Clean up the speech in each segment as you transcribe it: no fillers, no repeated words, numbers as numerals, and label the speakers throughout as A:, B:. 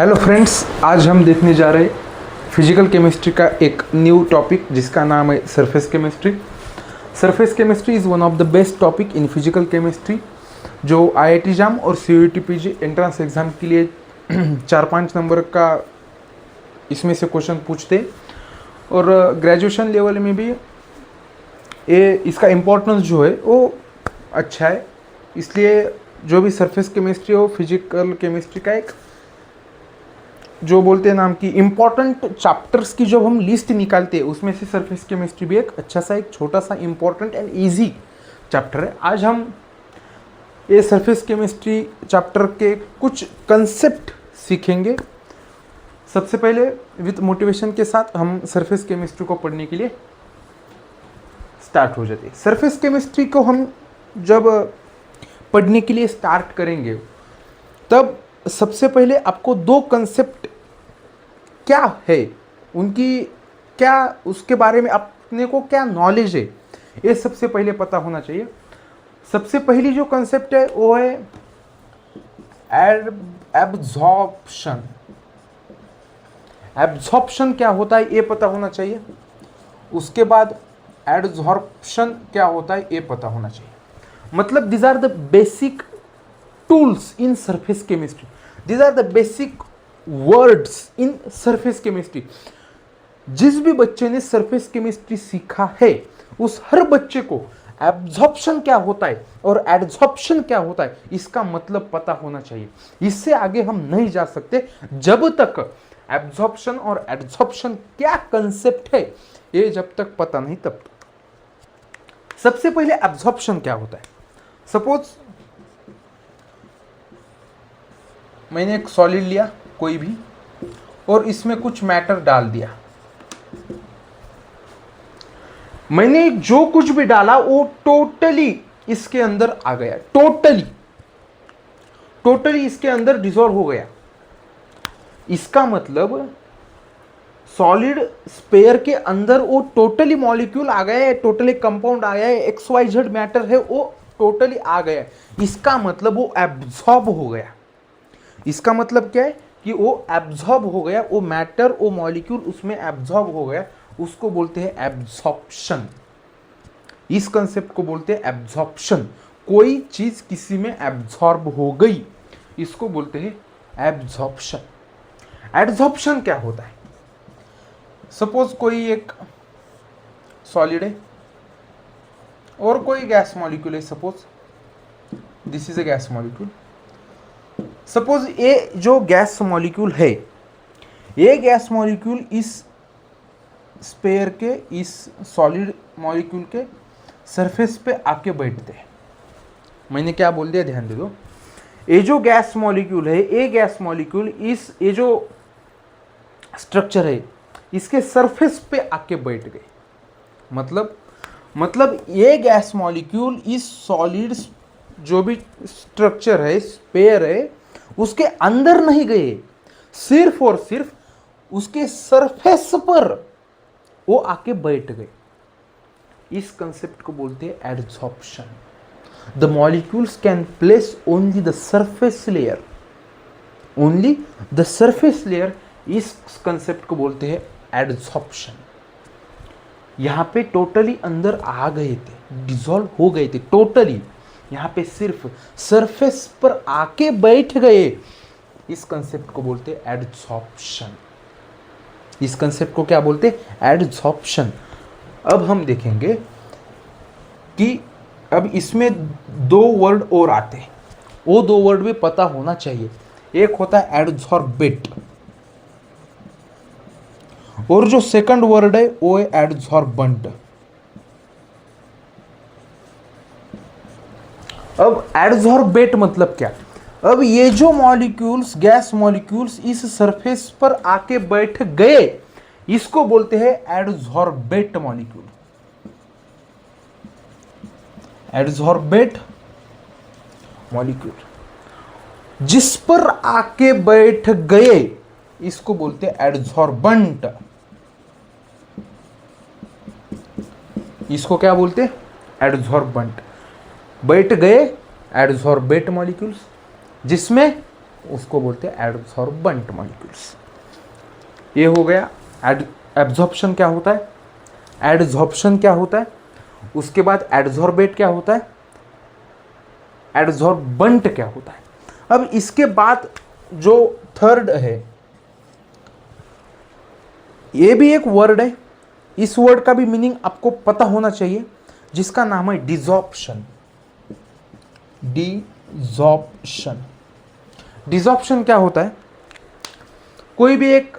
A: Hello friends, आज हम देखने जा रहे फिजिकल केमिस्ट्री का एक न्यू टॉपिक जिसका नाम है surface chemistry. Surface chemistry is one of the best topic in physical chemistry जो आईआईटी जाम और सीयूईटी पीजी एंट्रेंस एग्ज़ाम के लिए 4-5 नंबर का इसमें से क्वेश्चन पूछते हैं और ग्रेजुएशन लेवल में भी ये इसका इम्पोर्टेंस जो है वो अच्छा है। इसलिए जो भी सरफेस केमिस्ट्री हो फिजिकल केमिस्ट्री का एक जो बोलते हैं नाम की इम्पॉर्टेंट चैप्टर्स की जब हम लिस्ट निकालते हैं उसमें से सरफेस केमिस्ट्री भी एक अच्छा सा एक छोटा सा इम्पॉर्टेंट एंड इजी चैप्टर है। आज हम ये सरफेस केमिस्ट्री चैप्टर के कुछ कंसेप्ट सीखेंगे। सबसे पहले विद मोटिवेशन के साथ हम सरफेस केमिस्ट्री को पढ़ने के लिए स्टार्ट हो जाते हैं। सरफेस केमिस्ट्री को हम जब पढ़ने के लिए स्टार्ट करेंगे तब सबसे पहले आपको दो कंसेप्ट क्या है उनकी क्या उसके बारे में अपने को क्या नॉलेज है ये सबसे पहले पता होना चाहिए। सबसे पहली जो कंसेप्ट है वो है एब्जॉर्प्शन। एब्जॉर्प्शन क्या होता है ये पता होना चाहिए। उसके बाद एडजॉर्प्शन क्या होता है ये पता होना चाहिए। मतलब these are the basic tools in surface chemistry. These are the basic words in surface chemistry. जिस भी बच्चे ने सरफेस केमिस्ट्री सीखा है उस हर बच्चे को एब्जॉर्प्शन क्या होता है और एडजॉर्प्शन क्या होता है इसका मतलब पता होना चाहिए। इससे आगे हम नहीं जा सकते जब तक एब्जॉर्प्शन और एडजॉर्प्शन क्या कंसेप्ट है ये जब तक पता नहीं तब तक। सबसे पहले एब्जॉर्प्शन क्या होता है। सपोज मैंने एक सॉलिड लिया कोई भी और इसमें कुछ मैटर डाल दिया। मैंने जो कुछ भी डाला वो टोटली इसके अंदर आ गया। टोटली इसके अंदर डिसॉल्व हो गया। इसका मतलब सॉलिड स्पेयर के अंदर वो टोटली मॉलिक्यूल आ गया है, टोटली कंपाउंड आ गया है, XYZ मैटर है वो टोटली आ गया है। इसका मतलब वो एब्जॉर्ब हो गया। इसका मतलब क्या है कि वो एब्जॉर्ब हो गया, वो मैटर वो मॉलिक्यूल उसमें एब्जॉर्ब हो गया, उसको बोलते हैं एब्जॉर्प्शन। इस कंसेप्ट को बोलते हैं एब्जॉर्प्शन। कोई चीज किसी में एब्जॉर्ब हो गई इसको बोलते हैं एब्जॉर्प्शन। एडजॉर्प्शन क्या होता है। सपोज कोई एक सॉलिड है और कोई गैस मॉलिक्यूल है। Suppose this is a gas molecule. Suppose ये जो गैस मॉलिक्यूल है ये गैस मॉलिक्यूल इस स्पेयर के इस सॉलिड मॉलिक्यूल के सरफेस पे आके बैठते हैं। मैंने क्या बोल दिया ध्यान दे दो। ये जो गैस मॉलिक्यूल है ये गैस मॉलिक्यूल इस ये जो स्ट्रक्चर है इसके सरफेस पे आके बैठ गए। मतलब ये गैस मॉलिक्यूल इस सॉलिड जो भी स्ट्रक्चर है स्पेयर है उसके अंदर नहीं गए, सिर्फ और सिर्फ उसके सरफेस पर वो आके बैठ गए। इस कंसेप्ट को बोलते हैं adsorption. The molecules can place only the surface layer, only the surface layer. इस कंसेप्ट को बोलते हैं एडजॉर्प्शन। यहां पे टोटली अंदर आ गए थे, डिसॉल्व हो गए थे टोटली, यहां पे सिर्फ सरफेस पर आके बैठ गए। इस कंसेप्ट को बोलते हैं एडजॉर्प्शन। इस कंसेप्ट को क्या बोलते हैं एडजॉर्प्शन। अब हम देखेंगे कि अब इसमें दो वर्ड और आते हैं, वो दो वर्ड भी पता होना चाहिए। एक होता है एडजॉर्बेट और जो सेकंड वर्ड है वो है एडजॉर्बेंट। अब एडजॉर्बेट मतलब क्या। अब ये जो मॉलिक्यूल्स गैस मॉलिक्यूल्स इस सरफेस पर आके बैठ गए इसको बोलते हैं एडजॉर्बेट मॉलिक्यूल। एडजॉर्बेट मॉलिक्यूल जिस पर आके बैठ गए इसको बोलते हैं एडजॉर्बेंट। इसको क्या बोलते हैं एडजॉर्बेंट। बैठ गए एडजॉर्बेट मॉलिक्यूल्स जिसमें उसको बोलते हैं एडसॉर्बेंट मॉलिक्यूल्स। ये हो गया एब्जॉर्प्शन क्या होता है, एडसॉर्प्शन क्या होता है, उसके बाद एडसॉर्बेट क्या होता है, एडसॉर्बेंट क्या होता है। अब इसके बाद जो थर्ड है, ये भी एक वर्ड है, इस वर्ड का भी मीनिंग आपको पता होना चाहिए, जिसका नाम है डिसॉर्प्शन। डिसॉर्प्शन, डिसॉर्प्शन क्या होता है, कोई भी एक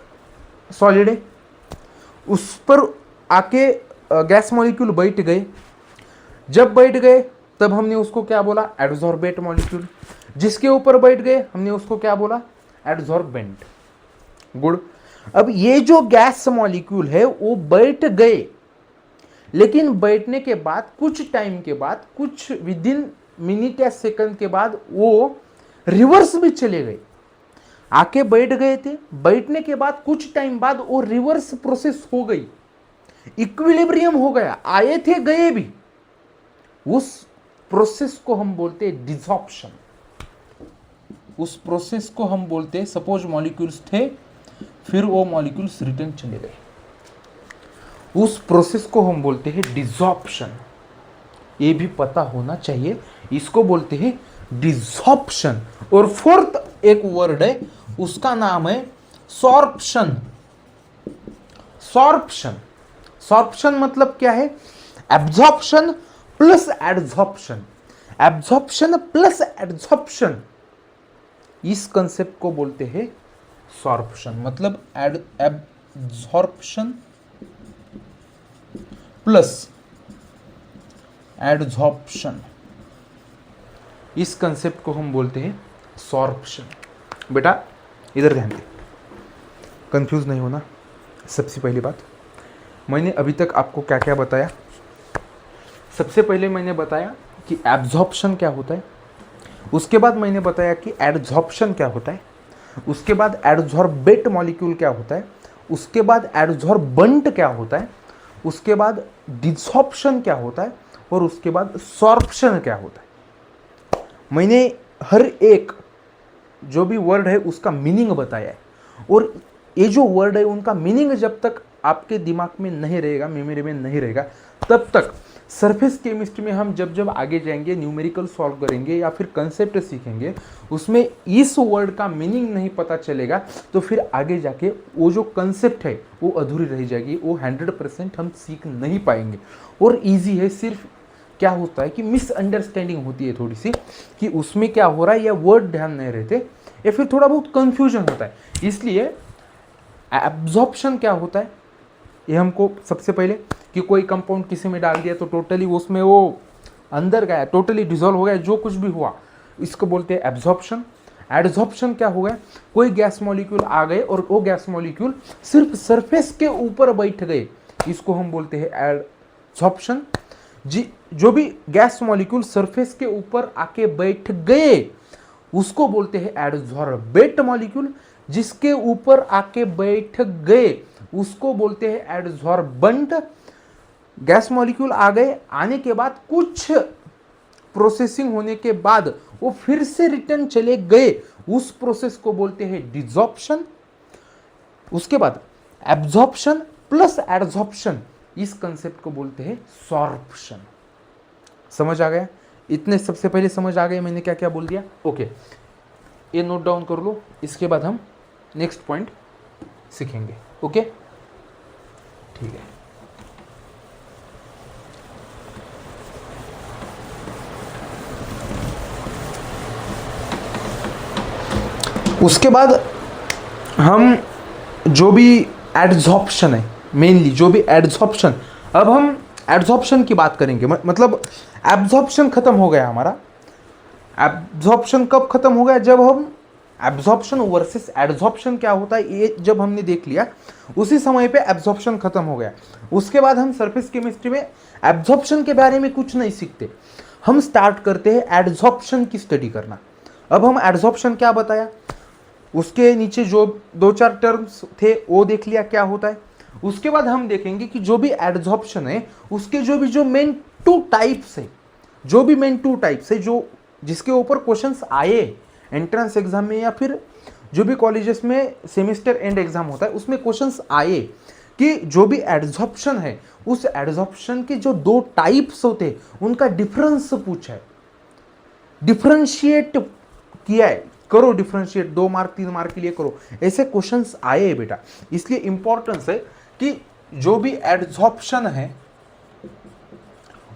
A: सॉलिड है, उस पर आके गैस मॉलिक्यूल बैठ गए, जब बैठ गए तब हमने उसको क्या बोला, एडसॉर्बेट मॉलिक्यूल। जिसके ऊपर बैठ गए हमने उसको क्या बोला, एडसॉर्बेंट। गुड। अब ये जो गैस मॉलिक्यूल है वो बैठ गए, लेकिन बैठने के बाद कुछ टाइम के बाद, कुछ विद इन मिनट या सेकंड के बाद वो रिवर्स भी चले गए। आके बैठ गए थे, बैठने के बाद कुछ टाइम बाद वो रिवर्स प्रोसेस हो गई, इक्विलिब्रियम हो गया, आए थे गए भी। उस प्रोसेस को हम बोलते हैं डिसॉर्प्शन। उस प्रोसेस को हम बोलते हैं, सपोज मॉलिक्यूल्स थे, फिर वो मॉलिक्यूल्स रिटर्न चले गए, उस प्रोसेस को हम बोलते हैं डिसॉर्प्शन। ये भी पता होना चाहिए, इसको बोलते हैं डिसॉर्प्शन। और फोर्थ एक वर्ड है, उसका नाम है सॉर्प्शन। सॉर्प्शन, सॉर्प्शन मतलब क्या है, absorption plus adsorption. Absorption plus adsorption, इस कंसेप्ट को बोलते हैं सॉर्प्शन। मतलब एब्जॉर्प्शन प्लस एडसॉर्प्शन, इस कंसेप्ट को हम बोलते हैं सॉर्प्शन। बेटा इधर ध्यान दे, कंफ्यूज नहीं होना। सबसे पहली बात, मैंने अभी तक आपको क्या क्या बताया। सबसे पहले मैंने बताया कि एब्जॉर्प्शन क्या होता है, उसके बाद मैंने बताया कि एडसॉर्प्शन क्या होता है, उसके बाद एडसॉर्बेट मॉलिक्यूल क्या होता है, उसके बाद एडसॉर्बेंट क्या होता है, उसके बाद डिसॉर्प्शन क्या होता है, और उसके बाद सॉर्प्शन क्या होता है। मैंने हर एक जो भी वर्ड है उसका मीनिंग बताया है, और ये जो वर्ड है उनका मीनिंग जब तक आपके दिमाग में नहीं रहेगा, मेमोरी में नहीं रहेगा, तब तक सरफेस केमिस्ट्री में हम जब जब आगे जाएंगे, न्यूमेरिकल सॉल्व करेंगे या फिर कंसेप्ट सीखेंगे, उसमें इस वर्ड का मीनिंग नहीं पता चलेगा, तो फिर आगे जाके वो जो कंसेप्ट है वो अधूरी रह जाएगी, वो 100% हम सीख नहीं पाएंगे। और इजी है, सिर्फ क्या होता है कि मिसअंडरस्टैंडिंग होती है थोड़ी सी, कि उसमें क्या हो रहा है या वर्ड ध्यान नहीं रहते, या फिर थोड़ा बहुत कंफ्यूजन होता है। इसलिए एब्जॉर्प्शन क्या होता है ये हमको सबसे पहले, कि कोई कंपाउंड किसी में डाल दिया तो टोटली उसमें वो अंदर गया, टोटली डिसॉल्व हो गया, जो कुछ भी हुआ, इसको बोलते हैं एब्जॉर्प्शन। एडसॉर्प्शन क्या हो गया, कोई गैस मॉलिक्यूल आ गए और वो गैस मॉलिक्यूल सिर्फ सरफेस के ऊपर बैठ गए, इसको हम बोलते हैं एडसॉर्प्शन। जो भी गैस मॉलिक्यूल सरफेस के ऊपर आके बैठ गए उसको बोलते हैं एडसॉर्बेट मॉलिक्यूल। जिसके ऊपर आके बैठ गए उसको बोलते हैं एडसॉर्बेंट। गैस मॉलिक्यूल आ गए, आने के बाद कुछ प्रोसेसिंग होने के बाद वो फिर से रिटर्न चले गए, उस प्रोसेस को बोलते हैं डिसॉर्प्शन। उसके बाद एब्जॉर्प्शन प्लस एडसॉर्प्शन, इस कंसेप्ट को बोलते हैं सॉर्प्शन। समझ आ गया? इतने सबसे पहले समझ आ गए मैंने क्या क्या बोल दिया? ओके, ये नोट डाउन कर लो, इसके बाद हम नेक्स्ट पॉइंट सीखेंगे। ओके, ठीक है। उसके बाद हम जो भी एडसॉर्प्शन है, मेनली जो भी एडसॉर्प्शन, अब हम एडसॉर्प्शन की बात करेंगे। मतलब एब्जॉर्प्शन खत्म हो गया हमारा। एब्जॉर्प्शन कब खत्म हो गया? जब हम एब्जॉर्प्शन वर्सेस एडसॉर्प्शन क्या होता है ये जब हमने देख लिया, उसी समय पे एब्जॉर्प्शन खत्म हो गया। उसके बाद हम सरफेस केमिस्ट्री में एब्जॉर्प्शन के बारे में कुछ नहीं सीखते, हम स्टार्ट करते हैं एडसॉर्प्शन की स्टडी करना। अब हम एडसॉर्प्शन क्या बताया, उसके नीचे जो दो चार टर्म्स थे वो देख लिया क्या होता है। उसके बाद हम देखेंगे कि जो भी एडसॉर्प्शन है उसके जो मेन टू टाइप्स है, जो भी मेन टू टाइप्स है, जो जिसके ऊपर क्वेश्चंस आए एंट्रेंस एग्जाम में या फिर जो भी कॉलेजेस में सेमेस्टर एंड एग्जाम होता है उसमें क्वेश्चंस आए कि जो भी एड्जॉर्प्शन है उस एड्जॉर्प्शन के जो दो टाइप्स होते हैं उनका डिफरेंस पूछा है, डिफरेंशिएट किया है, करो डिफरेंशिएट 2 मार्क 3 मार्क के लिए करो, ऐसे क्वेश्चंस आए हैं बेटा। इसलिए इंपॉर्टेंस है कि जो भी एड्जॉर्प्शन है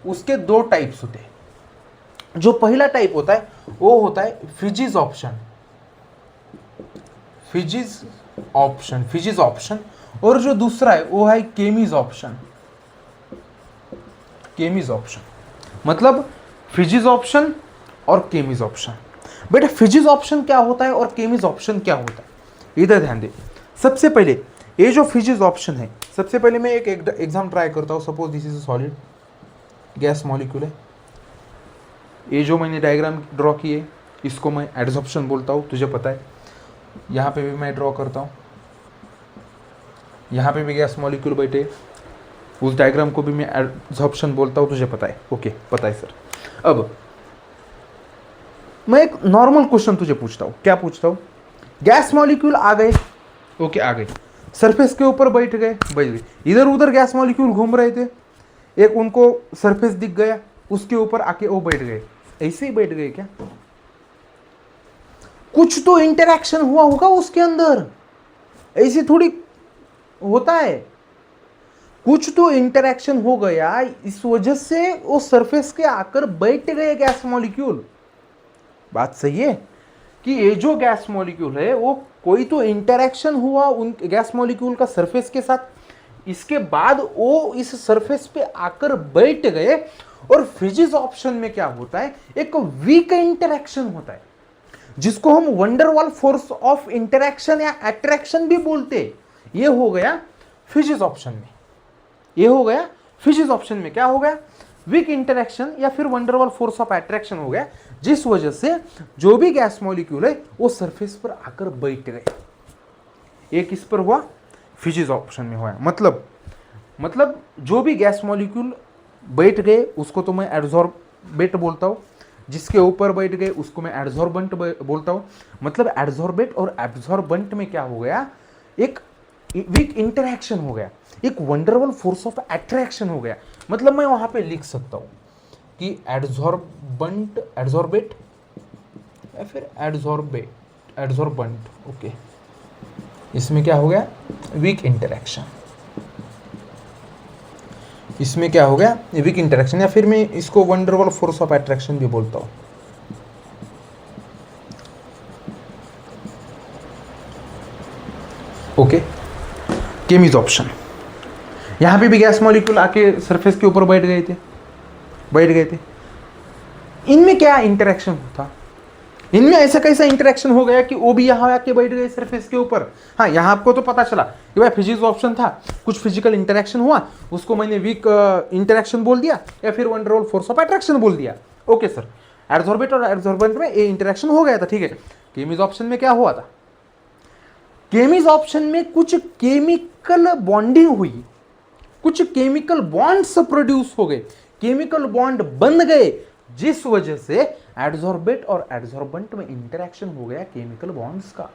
A: उसके दो टाइप्स होते हैं। जो पहला टाइप होता है वो होता है फिजिक्स ऑप्शन, फिजिक्स ऑप्शन, और जो दूसरा है वो है केमीज ऑप्शन, मतलब फिजिक्स ऑप्शन और केमीज ऑप्शन। बेटा फिजिक्स ऑप्शन क्या होता है और केमीज ऑप्शन क्या होता है, इधर ध्यान दे। सबसे पहले ये जो फिजिक्स ऑप्शन है, सबसे पहले मैं एक एग्जाम ट्राई करता हूँ। Suppose this is a solid gas molecule है, ये जो मैंने डायग्राम ड्रॉ की है इसको मैं एड्जॉर्प्शन बोलता हूँ, तुझे पता है। यहाँ पे भी मैं ड्रॉ करता हूँ, यहाँ पे भी गैस मॉलिक्यूल बैठे, उस डायग्राम को भी मैं एड्जॉर्प्शन बोलता हूँ, तुझे पता है। ओके, पता है सर। अब मैं एक नॉर्मल क्वेश्चन तुझे पूछता हूँ, क्या पूछता हूँ, गैस मॉलिक्यूल आ गए, ओके आ गए, सरफेस के ऊपर बैठ गए, इधर उधर गैस मॉलिक्यूल घूम रहे थे, एक उनको सरफेस दिख गया, उसके ऊपर आके वो बैठ गए। ऐसे ही बैठ गए क्या? कुछ तो इंटरेक्शन हुआ होगा उसके अंदर, ऐसे थोड़ी होता है। कुछ तो इंटरेक्शन हो गया, इस वजह से वो सरफेस के आकर बैठ गए गैस मॉलिक्यूल। बात सही है कि ये जो गैस मॉलिक्यूल है वो कोई तो इंटरेक्शन हुआ उन गैस मॉलिक्यूल का सरफेस के साथ, इसके बाद वो इस सरफेस पे आकर बैठ गए। और फिजिक्स ऑप्शन में क्या होता है, एक वीक इंटरेक्शन होता है जिसको हम वंडरवॉल फोर्स ऑफ इंटरेक्शन या अट्रैक्शन भी बोलते हैं। ये हो गया फिजिक्स ऑप्शन में, ये हो गया फिजिक्स ऑप्शन में क्या हो गया, वीक इंटरेक्शन या फिर वंडरवॉल फोर्स ऑफ अट्रैक्शन हो गया, जिस वजह से जो भी गैस मॉलिक्यूल है वो सरफेस पर आकर बैठ गए। एक इस पर हुआ, फिजिक्स ऑप्शन में हुआ। मतलब जो भी गैस मॉलिक्यूल बैठ गए उसको तो मैं एड्सॉर्बेट बोलता हूँ, जिसके ऊपर बैठ गए उसको मैं एड्सॉर्बेंट बोलता हूँ। मतलब एड्सॉर्बेट और एब्सॉर्बेंट में क्या हो गया, एक वीक इंटरेक्शन हो गया, एक वंडरवल फोर्स ऑफ अट्रैक्शन हो गया। मतलब मैं वहां पे लिख सकता हूं कि एड्सॉर्बेट या फिर एड्सॉर्बेंट। ओके, इसमें क्या हो गया, वीक इंटरेक्शन, इसमें क्या हो गया, वीक इंटरेक्शन, या फिर मैं इसको वंडरवल फोर्स ऑफ अट्रैक्शन भी बोलता हूं। ओके, केमीज ऑप्शन, यहां पे भी गैस मॉलिक्यूल आके सरफेस के ऊपर बैठ गए थे। इनमें क्या इंटरेक्शन होता, इनमें ऐसा कैसा इंटरेक्शन हो गया कि वो भी यहां आके बैठ गए सरफेस के ऊपर। हाँ, यहां आपको तो पता चला कि भाई फिजिक्स ऑप्शन था, कुछ फिजिकल इंटरेक्शन हुआ, उसको मैंने वीक इंटरेक्शन बोल दिया या फिर वंडरवॉल फोर्स ऑफ अट्रैक्शन बोल दिया। ओके सर, एड्सॉर्बेट और एब्सॉर्बेंट में ये इंटरेक्शन हो गया था, ठीक है। केमीज ऑप्शन में क्या हुआ था, केमीज ऑप्शन में कुछ केमिकल बॉन्डिंग हुई, कुछ केमिकल बॉन्ड्स प्रोड्यूस हो गए, केमिकल बॉन्ड बन गए, जिस वजह से एड्सॉर्बेट और एड्सॉर्बेंट में इंटरेक्शन हो गया केमिकल बॉन्ड्स का।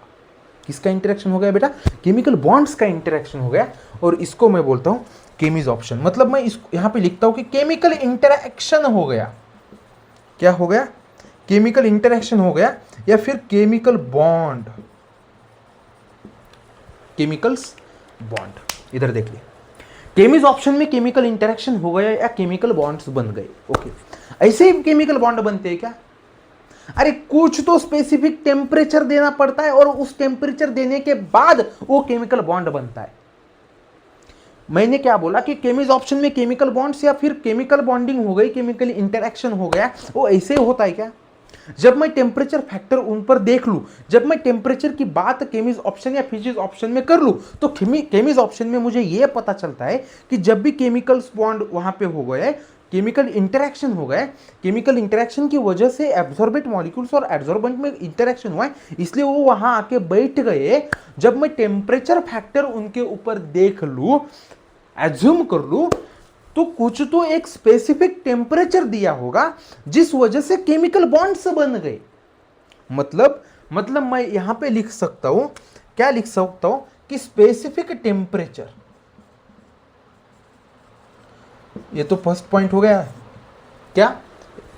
A: किसका इंटरेक्शन हो गया बेटा, केमिकल बॉन्ड्स का इंटरेक्शन हो गया, और इसको मैं बोलता हूं केमीज ऑप्शन। मतलब मैं इसको यहां पे लिखता हूं कि केमिकल इंटरेक्शन हो गया, क्या हो गया, केमिकल इंटरेक्शन हो गया या फिर केमिकल बॉन्ड, केमिकल्स बॉन्ड। इधर देख लिया, केमीज ऑप्शन में केमिकल इंटरेक्शन हो गया या केमिकल बॉन्ड्स बन गए। ओके, ऐसे ही केमिकल बॉन्ड बनते हैं क्या, अरे कुछ तो स्पेसिफिक टेम्परेचर देना पड़ता है और उस टेम्परेचर देने के बाद वो केमिकल बॉन्ड बनता है। मैंने क्या बोला कि केमीज ऑप्शन में केमिकल बॉन्ड्स या फिर केमिकल बॉन्डिंग हो गई, केमिकल इंटरेक्शन हो गया, वो ऐसे होता है क्या, जब मैं टेम्परेचर फैक्टर उन पर देख लूं, जब मैं टेम्परेचर की बात केमीज ऑप्शन या फिजिक्स ऑप्शन में कर लूं, तो केमीज ऑप्शन में मुझे यह पता चलता है कि जब भी केमिकल्स बॉन्ड वहां पे हो गए, केमिकल इंटरेक्शन हो गए, केमिकल इंटरेक्शन की वजह से एब्सॉर्बेंट मॉलिक्यूल्स और एड्सॉर्बेंट में इंटरेक्शन हुआ है, इसलिए वो वहां आके बैठ गए। जब मैं टेम्परेचर फैक्टर उनके ऊपर देख लूं, एज्यूम कर लूं, तो कुछ तो एक स्पेसिफिक टेम्परेचर दिया होगा जिस वजह से केमिकल बॉन्ड्स बन गए। मतलब मतलब मैं यहां पे लिख सकता हूं, क्या लिख सकता हूं कि स्पेसिफिक टेम्परेचर, ये तो फर्स्ट पॉइंट हो गया क्या,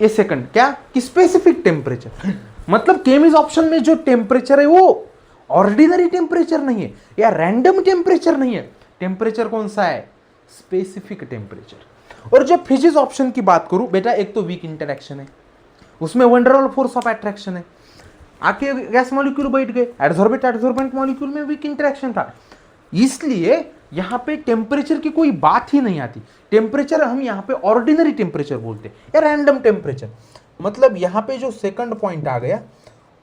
A: ये सेकंड क्या कि स्पेसिफिक टेम्परेचर, मतलब केमिस ऑप्शन में जो टेम्परेचर है वो ऑर्डिनरी टेम्परेचर नहीं है या रैंडम टेम्परेचर नहीं है, टेम्परेचर कौन सा है, स्पेसिफिक टेम्परेचर। और जब फिजिक्स ऑप्शन की बात करूं बेटा, एक तो वीक इंटरेक्शन है, उसमें वंडरवल फोर्स ऑफ अट्रैक्शन है, आके गैस मॉलिक्यूल बैठ गए, एडसॉर्बेंट एडसॉर्बेंट मॉलिक्यूल में वीक इंटरेक्शन था, इसलिए यहां पे टेम्परेचर की कोई बात ही नहीं आती। टेम्परेचर हम यहां पे ऑर्डिनरी टेम्परेचर बोलते हैं या रैंडम टेम्परेचर, मतलब यहां पे जो सेकंड पॉइंट आ गया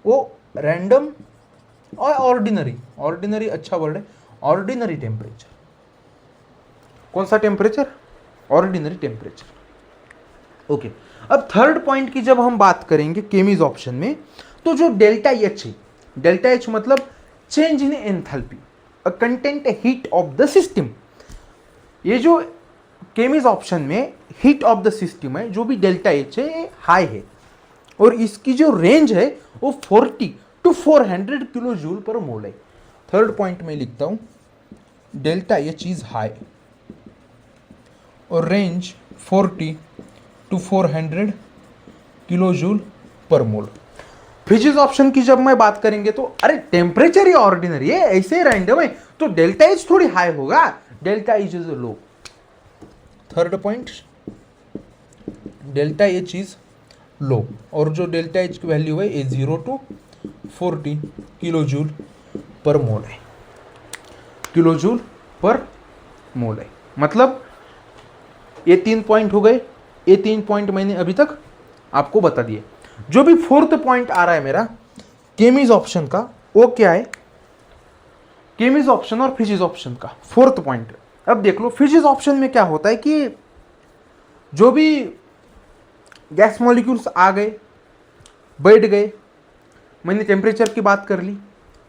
A: वो रैंडम और ऑर्डिनरी, ऑर्डिनरी अच्छा वर्ड है, ऑर्डिनरी टेम्परेचर, कौन सा टेम्परेचर, ऑर्डिनरी टेम्परेचर। ओके, अब थर्ड पॉइंट की जब हम बात करेंगे केमिस ऑप्शन में, तो जो डेल्टा एच है, डेल्टा एच मतलब change in enthalpy, a content heat of the system. ये जो केमिस ऑप्शन में हीट ऑफ द सिस्टम है, जो भी डेल्टा एच है ये हाई है, और इसकी जो रेंज है वो 40 to 400 किलो जूल पर मोल है। थर्ड पॉइंट में लिखता हूं डेल्टा एच इज हाई और रेंज 40 to 400 किलो जूल पर मोल। फिजिक्स ऑप्शन की जब मैं बात करेंगे तो अरे टेम्परेचर ही ऑर्डिनरी है, ऐसे रैंडम है, तो डेल्टा एच थोड़ी हाई होगा, delta H is low. Third point, delta H is low, और जो डेल्टा एच की वैल्यू है ए 0 to 40 किलो जूल पर मोल है, किलो जूल पर मोल है। मतलब ये 3 पॉइंट हो गए, ये 3 पॉइंट मैंने अभी तक आपको बता दिए। जो भी फोर्थ पॉइंट आ रहा है मेरा केमिस ऑप्शन का, वो क्या है, केमिस ऑप्शन और फिजिक्स ऑप्शन का फोर्थ पॉइंट। अब देख लो फिजिक्स ऑप्शन में क्या होता है कि जो भी गैस मॉलिक्यूल्स आ गए, बैठ गए, मैंने टेम्परेचर की बात कर ली,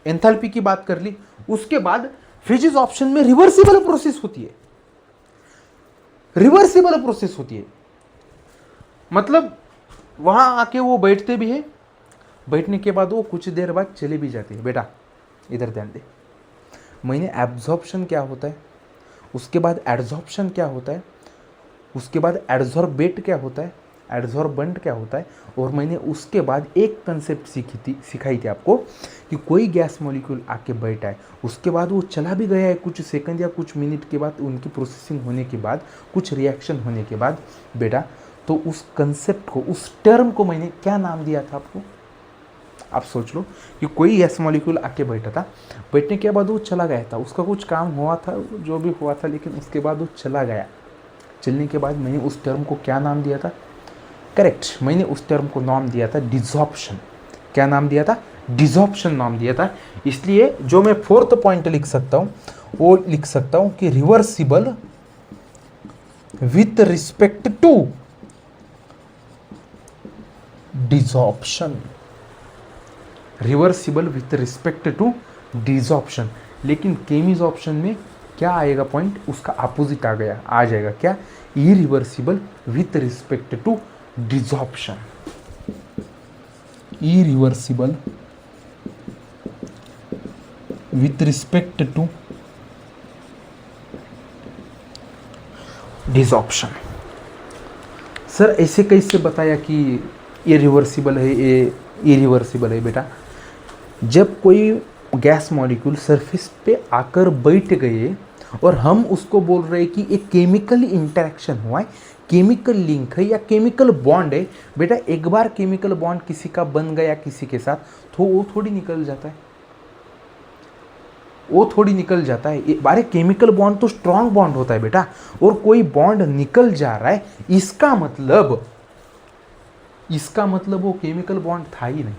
A: एंथैल्पी की बात कर ली, उसके बाद फिजिक्स ऑप्शन में रिवर्सिबल प्रोसेस होती है, रिवर्सिबल प्रोसेस होती है, मतलब वहां आके वो बैठते भी है, बैठने के बाद वो कुछ देर बाद चले भी जाते हैं। बेटा इधर ध्यान दे, मैंने एब्जॉर्प्शन क्या होता है, उसके बाद एडजॉर्प्शन क्या होता है, उसके बाद एडजॉर्बेट क्या होता है, एडजॉर्बेंट क्या होता है, और मैंने उसके बाद एक कंसेप्ट सिखाई थी आपको कि कोई गैस मॉलिक्यूल आके बैठा है, उसके बाद वो चला भी गया है कुछ सेकंड या कुछ मिनट के बाद, उनकी प्रोसेसिंग होने के बाद, कुछ रिएक्शन होने के बाद, बेटा तो उस कंसेप्ट को, उस टर्म को मैंने क्या नाम दिया था आपको, आप सोच लो कि कोई गैस मॉलिक्यूल आके बैठा था, बैठने के बाद वो चला गया था, उसका कुछ काम हुआ था जो भी हुआ था, लेकिन उसके बाद वो चला गया, चलने के बाद मैंने उस टर्म को क्या नाम दिया था, करेक्ट, मैंने उस टर्म को नाम दिया था डिसॉर्प्शन। क्या नाम दिया था, डिसॉर्प्शन नाम दिया था। इसलिए जो मैं फोर्थ पॉइंट लिख सकता हूं वो लिख सकता हूं कि reversible with respect to desorption, reversible with respect to desorption. लेकिन केमिस ऑप्शन में क्या आएगा पॉइंट, उसका अपोजिट आ गया, आ जाएगा क्या, irreversible with respect to desorption, irreversible with respect to desorption. Sir ऐसे कैसे बताया कि ये रिवर्सिबल है, ये इरिवर्सिबल है? बेटा जब कोई गैस मॉलिक्यूल सरफेस पे आकर बैठ गए और हम उसको बोल रहे हैं कि एक केमिकल इंटरेक्शन हुआ है, केमिकल लिंक है या केमिकल बॉन्ड है, बेटा एक बार केमिकल बॉन्ड किसी का बन गया किसी के साथ तो वो थोड़ी निकल जाता है, वो थोड़ी निकल जाता है। बारे केमिकल बॉन्ड तो स्ट्रॉन्ग बॉन्ड होता है बेटा, और कोई बॉन्ड निकल जा रहा है, इसका मतलब वो केमिकल बॉन्ड था ही नहीं,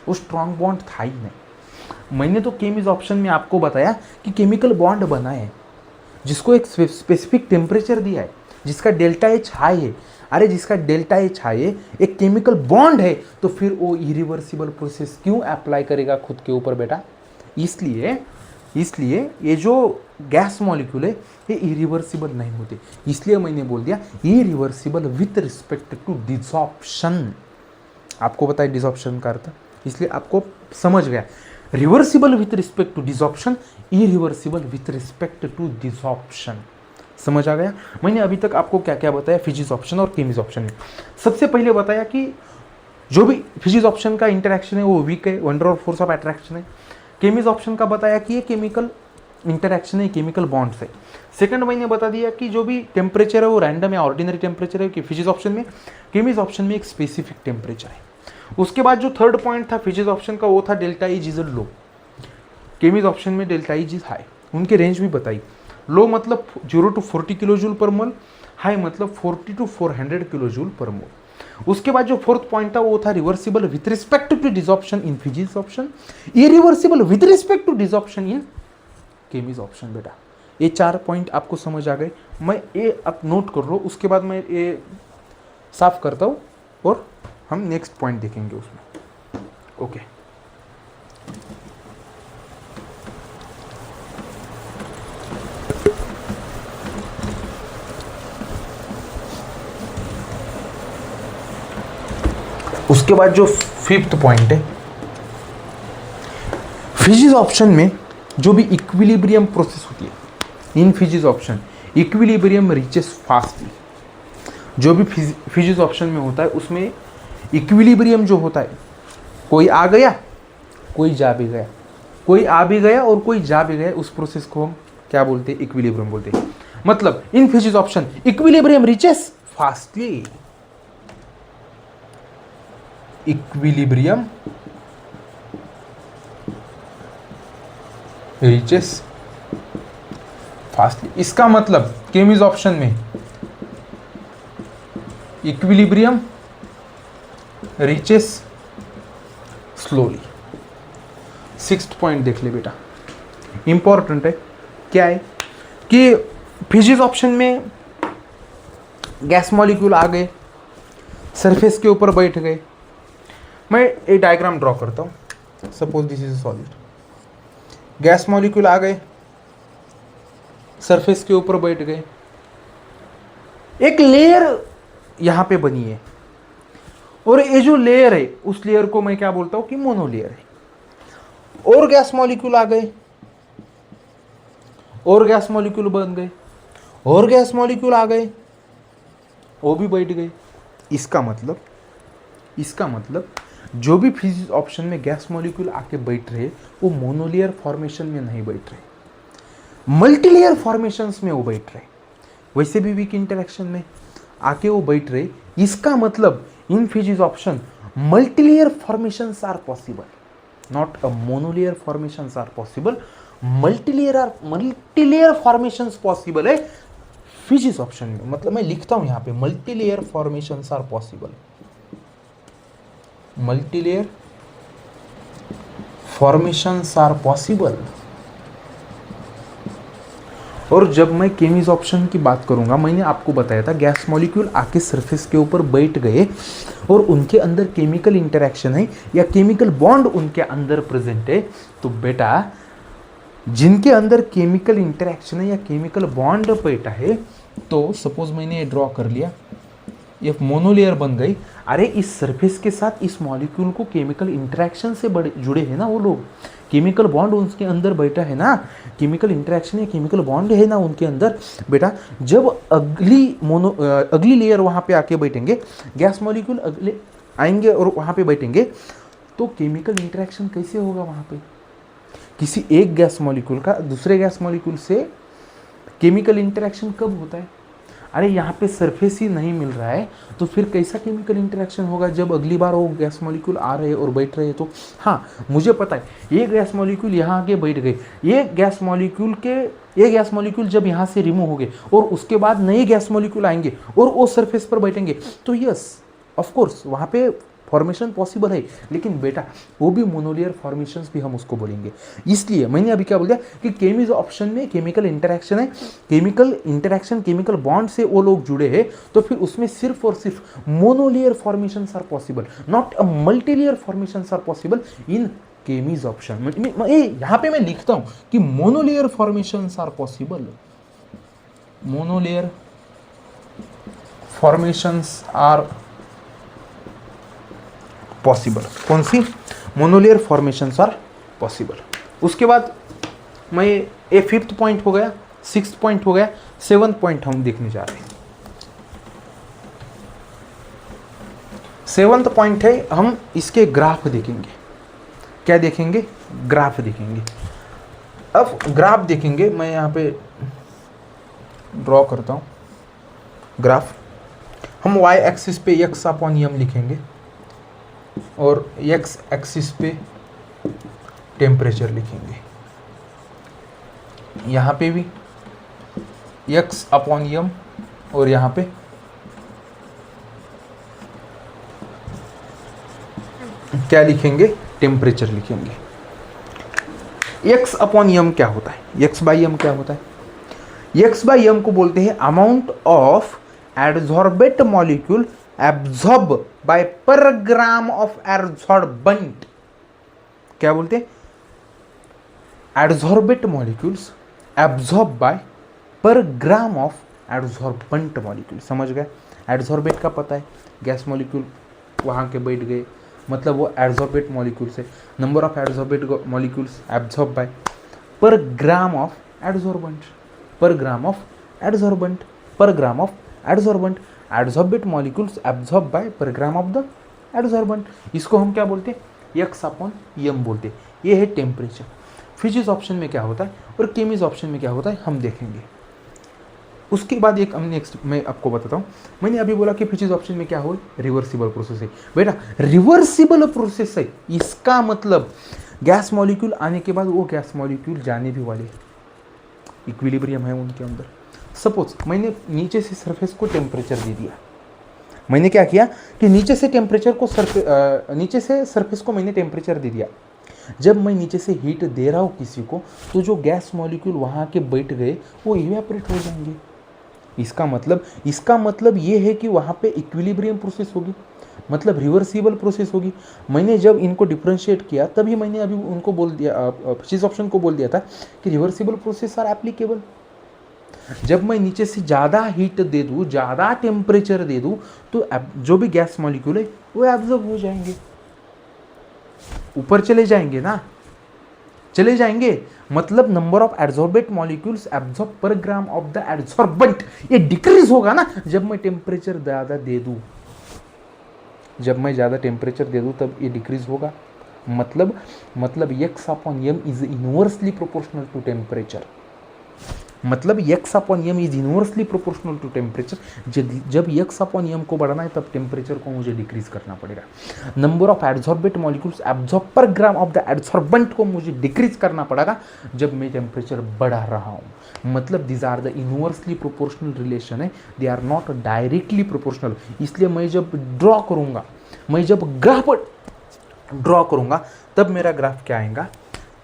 A: वो स्ट्रॉन्ग बॉन्ड था ही नहीं। मैंने तो केमिस ऑप्शन में आपको बताया कि केमिकल बॉन्ड बना है जिसको एक स्पेसिफिक टेम्परेचर दिया है, जिसका डेल्टा एच हाई है। अरे जिसका डेल्टा एच हाई है, एक केमिकल बॉन्ड है, तो फिर वो इरिवर्सिबल प्रोसेस क्यों अप्लाई करेगा खुद के ऊपर बेटा? इसलिए ये जो गैस मॉलिक्यूल है ये इरिवर्सिबल नहीं होते, इसलिए मैंने बोल दिया irreversible with respect to desorption. आपको पता है डिसॉर्प्शन का अर्थ? इसलिए आपको समझ गया, reversible with respect to desorption, irreversible with respect to desorption. समझ आ गया। मैंने अभी तक आपको क्या क्या बताया फिजिक्स ऑप्शन और केमिस ऑप्शन में। सबसे पहले बताया कि जो भी फिजिक्स ऑप्शन का इंटरेक्शन है वो वीक है, वंडर और फोर्स ऑफ अट्रैक्शन है। केमिस ऑप्शन का बताया कि ये केमिकल इंटरेक्शन है, केमिकल बॉन्ड्स है। सेकंड मैंने बता दिया कि जो भी टेम्परेचर है वो रैंडम या ऑर्डिनरी टेम्परेचर है कि फिजिक्स ऑप्शन में, केमिस ऑप्शन में एक स्पेसिफिक टेम्परेचर है। उसके बाद जो थर्ड पॉइंट था फिजिक्स ऑप्शन का वो था delta is is low, Cummins option में डेल्टा इज इज हाई। उनके रेंज भी बताई, लो मतलब 0 to 40 किलो जूल पर मोल, हाई मतलब 40 to 400 किलो जूल पर मोल। उसके बाद जो फोर्थ पॉइंट था वो था reversible with respect to desorption in physisorption, irreversible with respect to desorption in chemisorption. बेटा ये 4 पॉइंट आपको समझ आ गए। मैं ये आप नोट कर लो, उसके बाद मैं ये साफ करता हूँ और हम नेक्स्ट पॉइंट देखेंगे उसमें। ओके उसके बाद जो फिफ्थ पॉइंट है, फिजिक्स ऑप्शन में जो भी इक्विलिब्रियम प्रोसेस होती है, in physics option equilibrium reaches fastly. जो भी फिजिक्स ऑप्शन में होता है उसमें इक्विलिब्रियम जो होता है, कोई आ गया कोई जा भी गया, कोई आ भी गया और कोई जा भी गया, उस प्रोसेस को हम क्या बोलते हैं, इक्विलिब्रियम बोलते हैं। मतलब in physics option equilibrium reaches fastly, equilibrium reaches fastly. इसका मतलब केमिस ऑप्शन में equilibrium reaches slowly. Sixth point देख ले बेटा, इंपॉर्टेंट है। क्या है कि फिजिक्स ऑप्शन में गैस मॉलिक्यूल आ गए, सरफेस के ऊपर बैठ गए। मैं एक डायग्राम ड्रॉ करता हूं। Suppose this is solid, gas molecule आ गए, सरफेस के ऊपर बैठ गए, एक लेयर यहां पे बनी है और ये जो लेयर है उस लेयर को मैं क्या बोलता हूं कि मोनोलेयर है। और गैस मॉलिक्यूल आ गए, और गैस मॉलिक्यूल बन गए, और गैस मॉलिक्यूल आ गए, वो भी बैठ गए। इसका मतलब जो भी फिजिक्स ऑप्शन में गैस मॉलिक्यूल आके बैठ रहे वो मोनोलेयर फॉर्मेशन में नहीं बैठ रहे, मल्टीलेयर फॉर्मेशंस में वो बैठ रहे। वैसे भी वीक इंटरेक्शन में आके वो बैठ रहे। इसका मतलब in physisorption multilayer formations are possible, not a monolayer formations are possible, multilayer formations possible है फिजिक्स ऑप्शन में। मतलब मैं लिखता हूं यहां पे multilayer formations are possible, multilayer formations are possible. और जब मैं केमिस ऑप्शन की बात करूंगा, मैंने आपको बताया था गैस मॉलिक्यूल आके सरफेस के ऊपर बैठ गए और उनके अंदर केमिकल इंटरेक्शन है या केमिकल बॉन्ड उनके अंदर प्रेजेंट है। तो बेटा जिनके अंदर केमिकल इंटरेक्शन है या केमिकल बॉन्ड बैठा है, तो सपोज मैंने ये ड्रॉ कर लिया, ये मोनोलेयर बन गई। अरे इस सरफेस के साथ इस मॉलिक्यूल को केमिकल इंटरेक्शन से जुड़े हैं ना वो लोग, केमिकल बॉन्ड उनके अंदर बैठा है ना, केमिकल इंटरेक्शन या केमिकल बॉन्ड है ना उनके अंदर। बेटा जब अगली लेयर वहाँ पे आके बैठेंगे, गैस मॉलिक्यूल अगले आएंगे और वहाँ पे बैठेंगे, तो केमिकल इंटरेक्शन कैसे होगा वहाँ पे? किसी एक गैस मॉलिक्यूल का दूसरे गैस मॉलिक्यूल से केमिकल इंटरेक्शन कब होता है? अरे यहाँ पे सरफेस ही नहीं मिल रहा है, तो फिर कैसा केमिकल इंटरेक्शन होगा जब अगली बार वो गैस मॉलिक्यूल आ रहे और बैठ रहे? तो हाँ, मुझे पता है, ये गैस मॉलिक्यूल यहाँ आके बैठ गए, ये गैस मॉलिक्यूल जब यहाँ से रिमूव हो गए और उसके बाद नए गैस मॉलिक्यूल आएंगे और वो सरफेस पर बैठेंगे, तो यस ऑफ कोर्स वहाँ पे फॉर्मेशन पॉसिबल है। लेकिन बेटा वो भी मोनोलेयर फॉर्मेशंस भी हम उसको बोलेंगे। इसलिए मैंने अभी क्या बोल दिया कि केमिस ऑप्शन में केमिकल इंटरेक्शन है, केमिकल इंटरेक्शन केमिकल बॉन्ड से वो लोग जुड़े हैं, तो फिर उसमें सिर्फ और सिर्फ monolayer formations are possible, not a multilayer formations are possible in chemisorption. यहाँ पे मैं लिखता हूँ कि monolayer formations are possible, monolayer formations are possible. कौन सी? Monolayer formations are possible. उसके बाद मैं ये फिफ्थ पॉइंट हो गया, सिक्स्थ पॉइंट हो गया, सेवंथ पॉइंट हम देखने जा रहे हैं। सेवंथ पॉइंट है, हम इसके ग्राफ देखेंगे। क्या देखेंगे? ग्राफ देखेंगे। अब ग्राफ देखेंगे, मैं यहाँ पे ड्रॉ करता हूँ ग्राफ। हम y एक्सिस पे x अपॉन m लिखेंगे और x एक्सिस पे टेम्परेचर लिखेंगे। यहाँ पे भी x अपॉन m और यहाँ पे क्या लिखेंगे? टेम्परेचर लिखेंगे। x अपॉन m क्या होता है? x बाई m क्या होता है? x बाई m को बोलते हैं amount of adsorbate molecule absorb by पर ग्राम ऑफ एडजॉर्बेंट। क्या बोलते हैं? एडजॉर्बेट मॉलिक्यूल्स एब्जॉर्ब बाय पर ग्राम ऑफ एडजॉर्बेंट मॉलिक्यूल। समझ गए? एडजॉर्बेट का पता है, गैस मॉलिक्यूल वहाँ के बैठ गए, मतलब वो एडजॉर्बेट मॉलिक्यूल्स है। Number of adsorbate molecules absorb by पर ग्राम ऑफ एडजॉर्बेंट, पर ग्राम ऑफ एडजॉर्बेंट, पर gram of adsorbent. Adsorbate molecules absorb by पर ग्राम ऑफ द एडजॉर्बेंट। इसको हम क्या बोलते हैं? x अपॉन m बोलते हैं। ये है टेम्परेचर। फिजिक्स ऑप्शन में क्या होता है और केमिस्ट्री ऑप्शन में क्या होता है हम देखेंगे। उसके बाद एक हम नेक्स्ट मैं आपको बताता हूँ। मैंने अभी बोला कि फिजिक्स ऑप्शन में क्या हो? रिवर्सिबल प्रोसेस है। बेटा रिवर्सिबल प्रोसेस है, इसका मतलब गैस मॉलिक्यूल आने के बाद वो गैस मॉलिक्यूल जाने भी वाले, इक्विलिब्रियम है उनके अंदर। सपोज मैंने नीचे से सरफेस को टेम्परेचर दे दिया। मैंने क्या किया कि नीचे से सरफेस को मैंने टेम्परेचर दे दिया। जब मैं नीचे से हीट दे रहा हूँ किसी को, तो जो गैस मॉलिक्यूल वहाँ के बैठ गए वो इवेपोरेट हो जाएंगे। इसका मतलब ये है कि वहाँ पे इक्विलिब्रियम प्रोसेस होगी, मतलब रिवर्सिबल प्रोसेस होगी। मैंने जब इनको डिफरेंशिएट किया तभी मैंने अभी उनको बोल दिया, फिजिक्स ऑप्शन को बोल दिया था कि रिवर्सिबल प्रोसेस आर एप्लीकेबल। जब मैं नीचे से ज़्यादा हीट दे दूँ, ज़्यादा टेम्परेचर दे दूँ, तो जो भी गैस मॉलिक्यूल है वो एब्जॉर्ब हो जाएंगे, ऊपर चले जाएंगे ना, चले जाएंगे। मतलब number of adsorbate molecules absorb पर ग्राम ऑफ द एडजॉर्बेंट ये डिक्रीज होगा ना जब मैं टेम्परेचर ज़्यादा दे दूँ। जब मैं ज़्यादा टेम्परेचर दे दूँ तब ये डिक्रीज होगा। मतलब x upon m is inversely proportional to temperature. मतलब x upon m is inversely proportional to temperature. जब x अपॉन m को बढ़ाना है तब टेम्परेचर को मुझे डिक्रीज करना पड़ेगा। Number of adsorbate molecules absorb पर ग्राम ऑफ द एडजॉर्बेंट को मुझे डिक्रीज करना पड़ेगा जब मैं टेम्परेचर बढ़ा रहा हूँ। मतलब this are the inversely proportional relation है, they are not directly proportional. इसलिए मैं जब ड्रॉ करूँगा, मैं जब ग्राफ ड्रॉ करूँगा तब मेरा ग्राफ क्या आएगा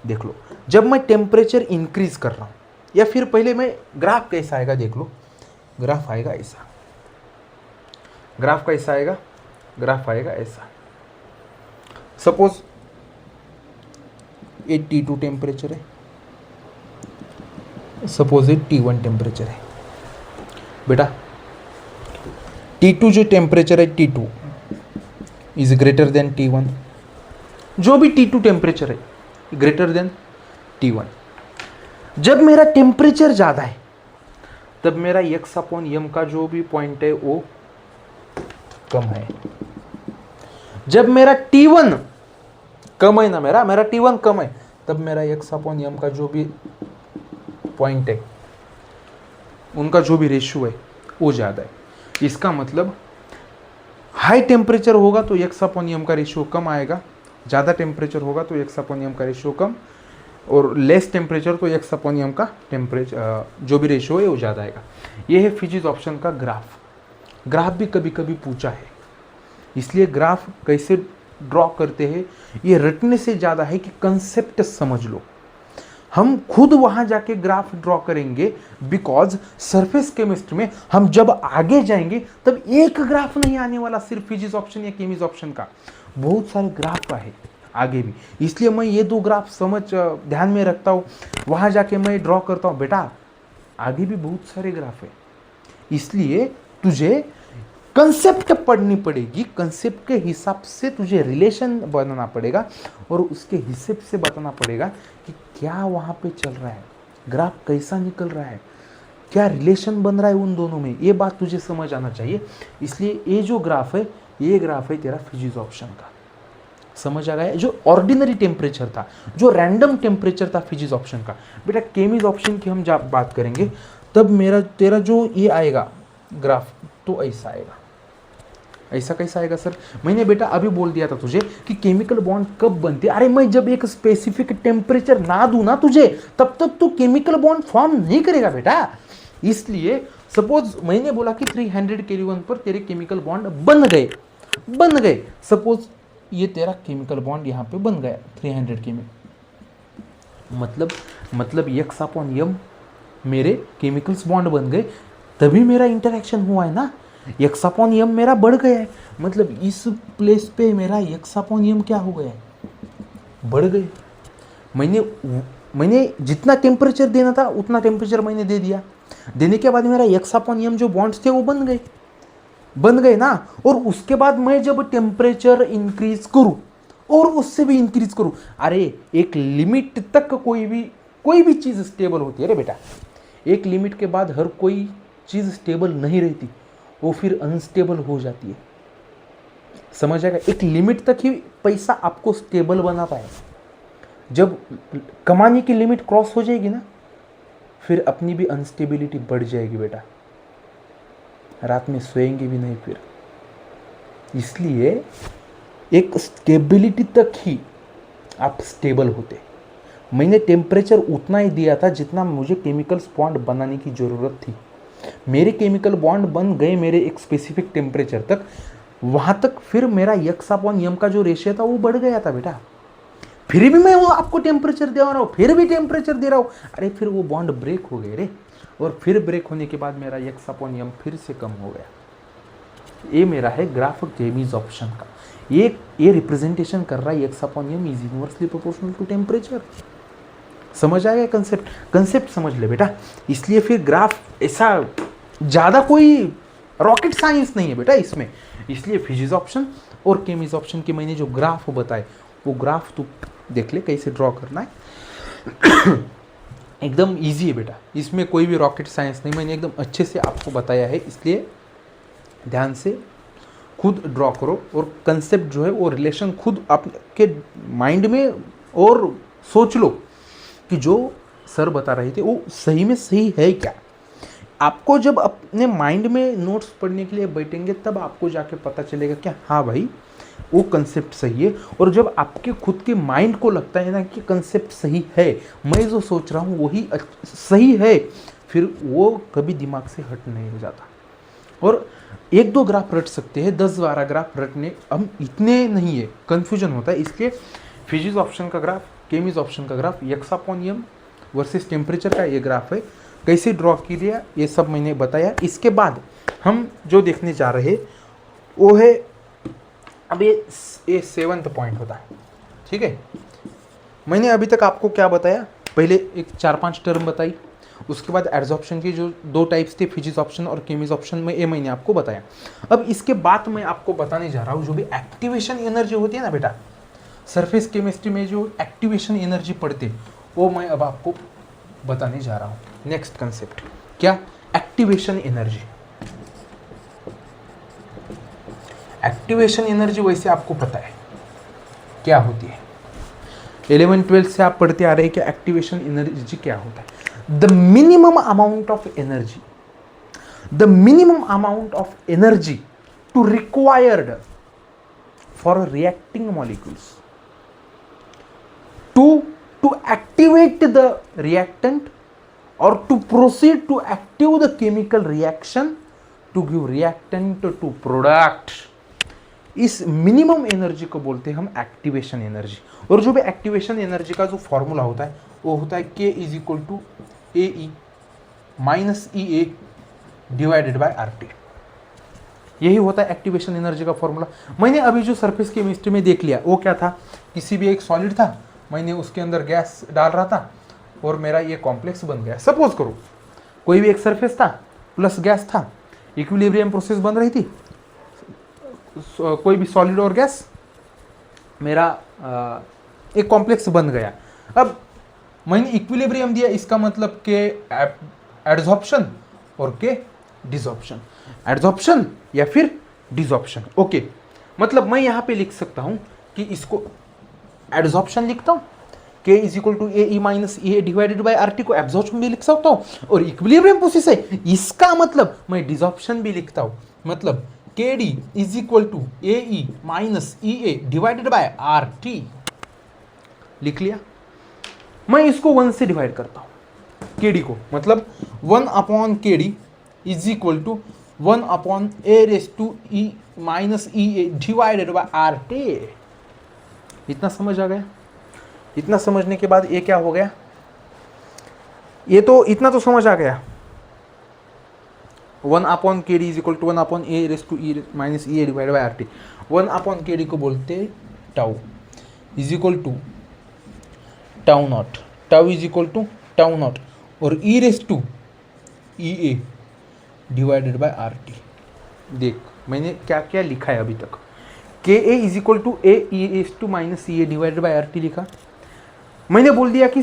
A: देख लो। जब मैं टेम्परेचर इंक्रीज कर रहा हूँ, या फिर पहले मैं ग्राफ कैसा आएगा देख लो। ग्राफ आएगा ऐसा, ग्राफ कैसा आएगा? ग्राफ आएगा ऐसा। सपोज ये T2 टेम्परेचर है, सपोज ये T1 टेम्परेचर है। बेटा T2 जो टेम्परेचर है, T2 is greater than T1। जो भी T2 टेम्परेचर है ग्रेटर देन T1। जब मेरा टेम्परेचर ज़्यादा है तब मेरा x अपॉन m का जो भी पॉइंट है वो कम है। जब मेरा T1 कम है ना, मेरा T1 कम है, तब मेरा x अपॉन m का जो भी पॉइंट है, उनका जो भी रेशियो है वो ज़्यादा है। इसका मतलब हाई टेम्परेचर होगा तो x अपॉन m का रेशियो कम आएगा, ज़्यादा टेम्परेचर होगा तो x अपॉन m का रेशियो कम, और लेस टेम्परेचर तो x अपॉन m का टेम्परेचर जो भी रेशियो है वो ज़्यादा आएगा। ये है फिजिक्स ऑप्शन का ग्राफ। ग्राफ भी कभी कभी पूछा है, इसलिए ग्राफ कैसे ड्रॉ करते हैं ये रटने से ज़्यादा है कि कंसेप्ट समझ लो। हम खुद वहाँ जाके ग्राफ ड्रॉ करेंगे, बिकॉज सरफेस केमिस्ट्री में हम जब आगे जाएंगे तब एक ग्राफ नहीं आने वाला सिर्फ फिजिक्स ऑप्शन या केमिस्ट्री ऑप्शन का, बहुत सारे ग्राफ है आगे भी। इसलिए मैं ये दो ग्राफ ध्यान में रखता हूँ, वहाँ जाके मैं ड्रॉ करता हूँ। बेटा आगे भी बहुत सारे ग्राफ है, इसलिए तुझे कंसेप्ट पढ़नी पड़ेगी, कंसेप्ट के हिसाब से तुझे रिलेशन बनाना पड़ेगा और उसके हिसाब से बताना पड़ेगा कि क्या वहां पे चल रहा है, ग्राफ कैसा निकल रहा है, क्या रिलेशन बन रहा है उन दोनों में, ये बात तुझे समझ आना चाहिए। इसलिए ये जो ग्राफ है, ये ग्राफ है तेरा फिजिक्स ऑप्शन का। समझ आ गया? जो ऑर्डिनरी टेम्परेचर था, जो रैंडम टेम्परेचर था फिजिक्स ऑप्शन का। बेटा केमिक्स ऑप्शन की हम जब बात करेंगे तब मेरा तेरा जो ये आएगा ग्राफ, तो ऐसा आएगा। ऐसा कैसा आएगा सर? मैंने बेटा अभी बोल दिया था तुझे कि केमिकल बॉन्ड कब बनते हैं। अरे मैं जब एक स्पेसिफिक टेम्परेचर ना दूं ना तुझे, तब तक तू केमिकल बॉन्ड फॉर्म नहीं करेगा बेटा। इसलिए सपोज मैंने बोला कि 300 केल्विन पर तेरे केमिकल बॉन्ड बन गए। सपोज ये तेरा केमिकल बॉन्ड यहाँ पे बन गया 300 के में, मतलब X/M मेरे केमिकल्स बॉन्ड बन गए, तभी मेरा इंटरेक्शन हुआ है ना। X/M मेरा बढ़ गया है, मतलब इस प्लेस पे मेरा X/M क्या हो गया है, बढ़ गए। मैंने जितना टेम्परेचर देना था उतना टेम्परेचर मैंने दे दिया। देने के बाद मेरा X/M जो बॉन्ड्स थे वो बन गए ना। और उसके बाद मैं जब टेम्परेचर इंक्रीज करूं और उससे भी इंक्रीज करूं, अरे एक लिमिट तक कोई भी चीज स्टेबल होती है रे बेटा। एक लिमिट के बाद हर कोई चीज स्टेबल नहीं रहती, वो फिर अनस्टेबल हो जाती है। समझ आएगा? एक लिमिट तक ही पैसा आपको स्टेबल बना पाए। जब कमाने की लिमिट क्रॉस हो जाएगी ना, फिर अपनी भी अनस्टेबिलिटी बढ़ जाएगी बेटा, रात में सोएंगे भी नहीं फिर। इसलिए एक स्टेबिलिटी तक ही आप स्टेबल होते। मैंने टेम्परेचर उतना ही दिया था जितना मुझे केमिकल्स बॉन्ड बनाने की ज़रूरत थी। मेरे केमिकल बॉन्ड बन गए मेरे एक स्पेसिफिक टेम्परेचर तक, वहाँ तक फिर मेरा X/M का जो रेशियो था वो बढ़ गया था बेटा। फिर भी मैं वो आपको टेम्परेचर दे रहा हूँ, फिर भी टेम्परेचर दे रहा हूँ, अरे फिर वो बॉन्ड ब्रेक हो गए रे। और फिर ब्रेक होने के बाद मेरा X/M फिर से कम हो गया। ये मेरा है ग्राफ केमिक्स ऑप्शन का। ये रिप्रेजेंटेशन कर रहा है X/M is inversely proportional to temperature. समझ आएगा कंसेप्ट समझ ले बेटा। इसलिए फिर ग्राफ ऐसा ज़्यादा कोई रॉकेट साइंस नहीं है बेटा इसमें। इसलिए फिजिक्स ऑप्शन और केमिक्स ऑप्शन के मैंने जो ग्राफ बताए, वो ग्राफ तू देख ले कैसे ड्रॉ करना है। एकदम इजी है बेटा, इसमें कोई भी रॉकेट साइंस नहीं, मैंने एकदम अच्छे से आपको बताया है। इसलिए ध्यान से खुद ड्रॉ करो और कंसेप्ट जो है वो रिलेशन खुद आपके माइंड में और सोच लो कि जो सर बता रहे थे वो सही में सही है क्या। आपको जब अपने माइंड में नोट्स पढ़ने के लिए बैठेंगे तब आपको जाके पता चलेगा कि हाँ भाई वो कंसेप्ट सही है। और जब आपके खुद के माइंड को लगता है ना कि कंसेप्ट सही है, मैं जो सोच रहा हूँ वही सही है, फिर वो कभी दिमाग से हट नहीं हो जाता। और 1-2 ग्राफ रट सकते हैं, 10-12 ग्राफ रटने हम इतने नहीं है, कन्फ्यूजन होता है। इसलिए फिजिक्स ऑप्शन का ग्राफ, केमिक्स ऑप्शन का ग्राफ, X/M वर्सेस टेम्परेचर का ये ग्राफ है, कैसे ड्रॉ किया ये सब मैंने बताया। इसके बाद हम जो देखने जा रहे हैं वो है, अब ये 7th पॉइंट होता है, ठीक है। मैंने अभी तक आपको क्या बताया, पहले एक 4-5 टर्म बताई, उसके बाद एड्जॉर्प्शन की जो 2 टाइप्स थे फिजिक्स ऑप्शन और केमिक्स ऑप्शन में, ये मैंने आपको बताया। अब इसके बाद मैं आपको बताने जा रहा हूँ जो भी एक्टिवेशन एनर्जी होती है ना बेटा, सरफेस केमिस्ट्री में जो एक्टिवेशन एनर्जी पढ़ते, वो मैं अब आपको बताने जा रहा हूँ। नेक्स्ट कंसेप्ट क्या, एक्टिवेशन एनर्जी। एक्टिवेशन एनर्जी वैसे आपको पता है क्या होती है, 11-12 से आप पढ़ते आ रहे हैं कि एक्टिवेशन एनर्जी क्या होता है। The minimum amount of energy to required for reacting molecules to activate the reactant or to proceed to active the chemical reaction to give reactant to product, इस मिनिमम एनर्जी को बोलते हैं हम activation energy. और जो भी activation energy का जो फॉर्मूला होता है वो होता है K = AE - EA divided by RT। यही होता है एक्टिवेशन एनर्जी का फॉर्मूला। मैंने अभी जो सरफेस केमिस्ट्री में देख लिया वो क्या था, किसी भी एक सॉलिड था, मैंने उसके अंदर गैस डाल रहा था और मेरा ये कॉम्प्लेक्स बन गया। सपोज करो कोई भी एक सरफेस था प्लस गैस था, इक्विलिब्रियम प्रोसेस बन रही थी, कोई भी सॉलिड और गैस मेरा एक कॉम्प्लेक्स बन गया। अब मैंने इक्विलिब्रियम दिया, इसका मतलब के एड्सॉर्प्शन और के डिसॉर्प्शन, एड्सॉर्प्शन या फिर डिसॉर्प्शन। ओके, मतलब मैं यहाँ पे लिख सकता हूँ कि इसको एड्सॉर्प्शन लिखता हूँ, K is equal to A E minus A divided by R T को एब्जॉर्प्शन भी लिख सकता हूँ, और इक्विलिब्रियम प्रोसेस है इसका मतलब मैं डिसॉर्प्शन भी लिखता हूँ, मतलब K D is equal to A E minus E A divided by R T लिख लिया। मैं इसको 1 से डिवाइड करता हूँ के डी को, मतलब 1 अपॉन के D is equal to 1 upon A raise to E minus E A divided by R T. इतना समझ आ गया? इतना समझने के बाद ये क्या हो गया, ये तो इतना तो समझ आ गया, 1 अपॉन के D is equal to 1 upon A raise to E minus E a divide by R T. 1 upon के डी को बोलते हैं tau is equal to tau naught, tau is equal to tau naught और e raise to E A divided by R T. देख मैंने क्या क्या लिखा है अभी तक, k a is equal to A e raise to minus E A divided by R T लिखा। मैंने बोल दिया कि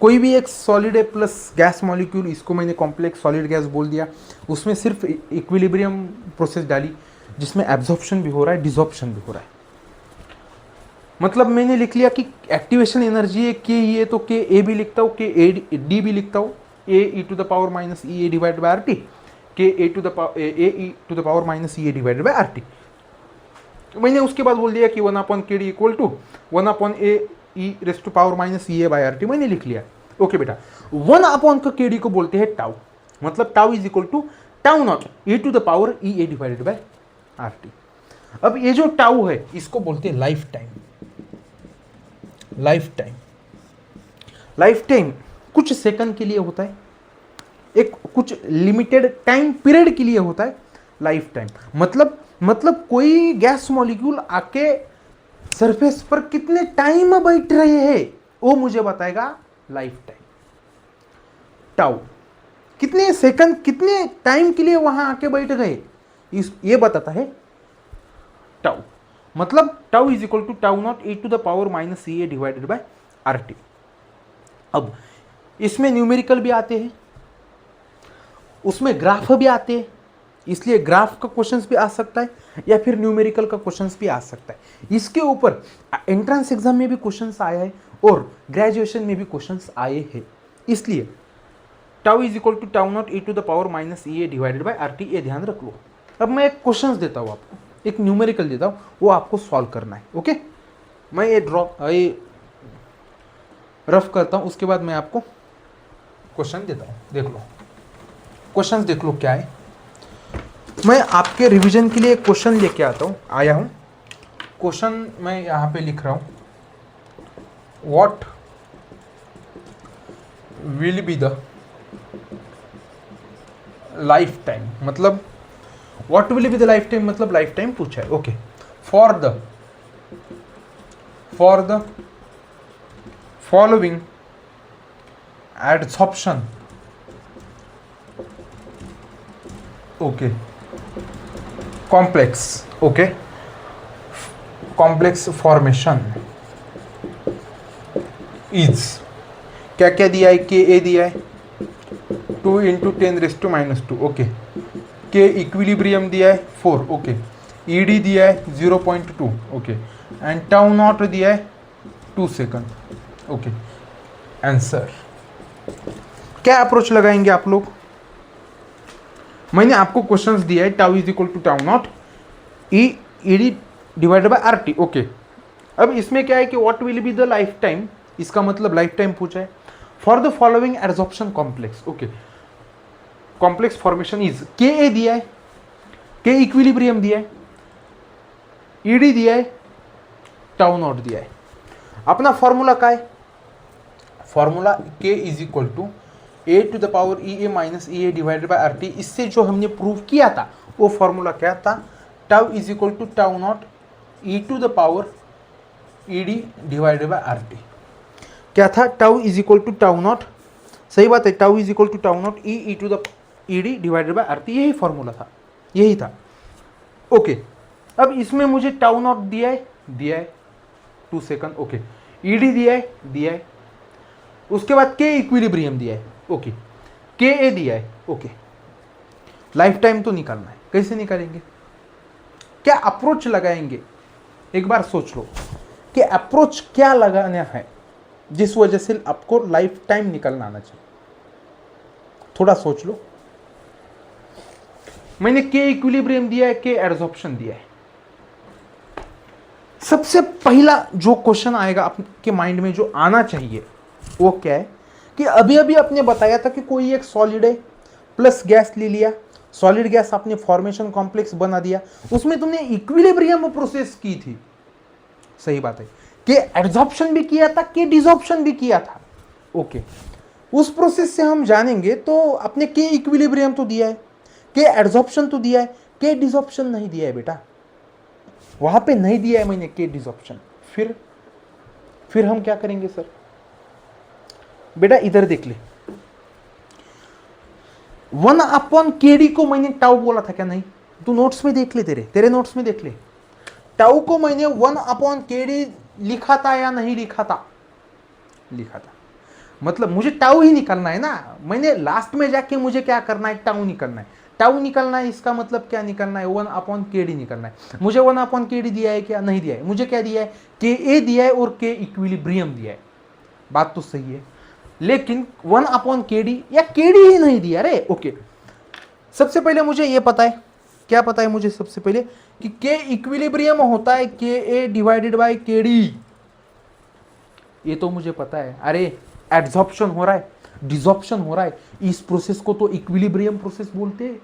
A: कोई भी एक सॉलिड है प्लस गैस मॉलिक्यूल, इसको मैंने कॉम्प्लेक्स सॉलिड गैस बोल दिया, उसमें सिर्फ इक्विलिब्रियम प्रोसेस डाली जिसमें एब्जॉर्प्शन भी हो रहा है डिसॉर्प्शन भी हो रहा है। मतलब मैंने लिख लिया कि एक्टिवेशन एनर्जी है के ई है, तो के ए भी लिखता हूँ, के ए डी भी लिखता हूँ, A e to the power minus E a divide by R T, k a to the power A e to the power minus E A divided by R T. मैंने उसके बाद बोल दिया कि 1 upon के d equal to 1 upon A e raise to power minus E a by R T मैंने लिख लिया। ओके बेटा, 1 अपॉन का के डी को बोलते हैं टाउ, मतलब tau is equal to tau naught A to the power E A divided by R T. अब ये जो टाउ है इसको बोलते हैं lifetime. Lifetime, lifetime कुछ सेकंड के लिए होता है, एक कुछ लिमिटेड टाइम पीरियड के लिए होता है लाइफ टाइम। मतलब कोई गैस मॉलिक्यूल आके सरफेस पर कितने टाइम बैठ रहे हैं वो मुझे बताएगा लाइफ टाइम। टाउ कितने सेकंड कितने टाइम के लिए वहां आके बैठ गए ये बताता है टाउ। मतलब tau is equal to tau naught A to the power minus C A divided by R T. अब इसमें न्यूमेरिकल भी आते हैं, उसमें ग्राफ भी आते हैं, इसलिए ग्राफ का क्वेश्चंस भी आ सकता है या फिर न्यूमेरिकल का क्वेश्चंस भी आ सकता है। इसके ऊपर एंट्रेंस एग्जाम में भी क्वेश्चंस आया है और ग्रेजुएशन में भी क्वेश्चंस आए हैं, इसलिए tau is equal to tau naught A to the power minus E A divided by R T, ये ध्यान रख लो। अब मैं एक क्वेश्चंस देता हूँ आपको, एक न्यूमेरिकल देता हूँ, वो आपको सॉल्व करना है। ओके, मैं ये रफ करता हूँ, उसके बाद मैं आपको क्वेश्चन देता हूँ। देख लो क्वेश्चन, देख लो क्या है। मैं आपके रिवीजन के लिए क्वेश्चन लेके आया हूँ। क्वेश्चन मैं यहाँ पे लिख रहा हूँ, what will be the life time, मतलब what will be the life time मतलब लाइफ टाइम पूछा है। Okay, for the following adsorption, okay, complex, okay, complex formation is, क्या क्या दिया है, के ए दिया है 2 इंटू 10⁻², ओके, के इक्विलिब्रियम दिया है 4, ओके, ई डी दिया है 0.2, ओके, एंड टाउ नॉट दिया है 2 सेकंड, ओके। आंसर क्या अप्रोच लगाएंगे आप लोग? मैंने आपको क्वेश्चंस दिया है, tau is equal to tau naught E D divided by R T, okay. अब इसमें क्या है कि what will be the life time, इसका मतलब लाइफ टाइम पूछा है। For the following adsorption complex, okay, complex formation is, K A दिया है, के इक्विलिब्रियम दिया है, ई डी दिया है, टाउ नॉट दिया है। अपना फॉर्मूला क्या है? Formula K is equal to A to the power E A minus E A divided by R T. इससे जो हमने प्रूव किया था वो फॉर्मूला क्या था? Tau is equal to tau naught E to the power E D divided by R T. क्या था? Tau is equal to tau naught, सही बात है, tau is equal to tau naught E to the E D divided by R T, यही formula था, यही था। Okay, अब इसमें मुझे टाउ नॉट दिया है 2 सेकंड, ओके। ईडी दिया है, उसके बाद के इक्विलिब्रियम दिया है, ओके। के ए दिया है, ओके। लाइफ टाइम तो निकालना है, कैसे निकालेंगे, क्या अप्रोच लगाएंगे, एक बार सोच लो कि अप्रोच क्या लगाना है जिस वजह से आपको लाइफ टाइम निकलना आना चाहिए। थोड़ा सोच लो। मैंने के इक्विलिब्रियम दिया है, के एडसॉर्प्शन दिया है। सबसे पहला जो क्वेश्चन आएगा आपके माइंड में, जो आना चाहिए, वो क्या है कि अभी अभी आपने बताया था कि कोई एक सॉलिड है, प्लस गैस ले लिया, सॉलिड गैस आपने फॉर्मेशन कॉम्प्लेक्स बना दिया, उसमें तुमने इक्विलिब्रियम प्रोसेस की थी, सही बात है, कि एडसॉर्प्शन भी किया था, कि डिसॉर्प्शन भी किया था, ओके। उस प्रोसेस से हम जानेंगे तो आपने के इक्विलिब्रियम तो दिया है, के एडसॉर्प्शन तो दिया है, के डिसॉर्प्शन नहीं दिया है बेटा, वहां पे नहीं दिया है मैंने के डिसॉर्प्शन। फिर हम क्या करेंगे सर, बेटा इधर देख ले, 1/kd को मैंने टाउ बोला था क्या, नहीं, तू नोट्स में देख ले, तेरे नोट्स में देख ले, टाउ को मैंने 1/kd लिखा था या नहीं लिखा था, लिखा था। मतलब मुझे टाउ ही निकालना है ना, मैंने लास्ट में जाके मुझे क्या करना है, टाउ निकालना है। टाउ निकालना है, इसका मतलब क्या निकालना है, 1/kd निकालना है। मुझे 1/kd दिया है क्या, नहीं दिया है। मुझे क्या दिया है, के ए दिया है और के इक्विलिब्रियम दिया है, बात तो सही है, लेकिन 1/kd या kd ही नहीं दिया रे, ओके। सबसे पहले मुझे ये पता है, क्या पता है मुझे सबसे पहले, कि के इक्विलिब्रियम होता है के ए डिवाइडेड बाय kd, ये तो मुझे पता है। अरे एडसॉर्प्शन हो रहा है, डिसॉर्प्शन हो रहा है, इस प्रोसेस को तो इक्विलिब्रियम प्रोसेस बोलते हैं।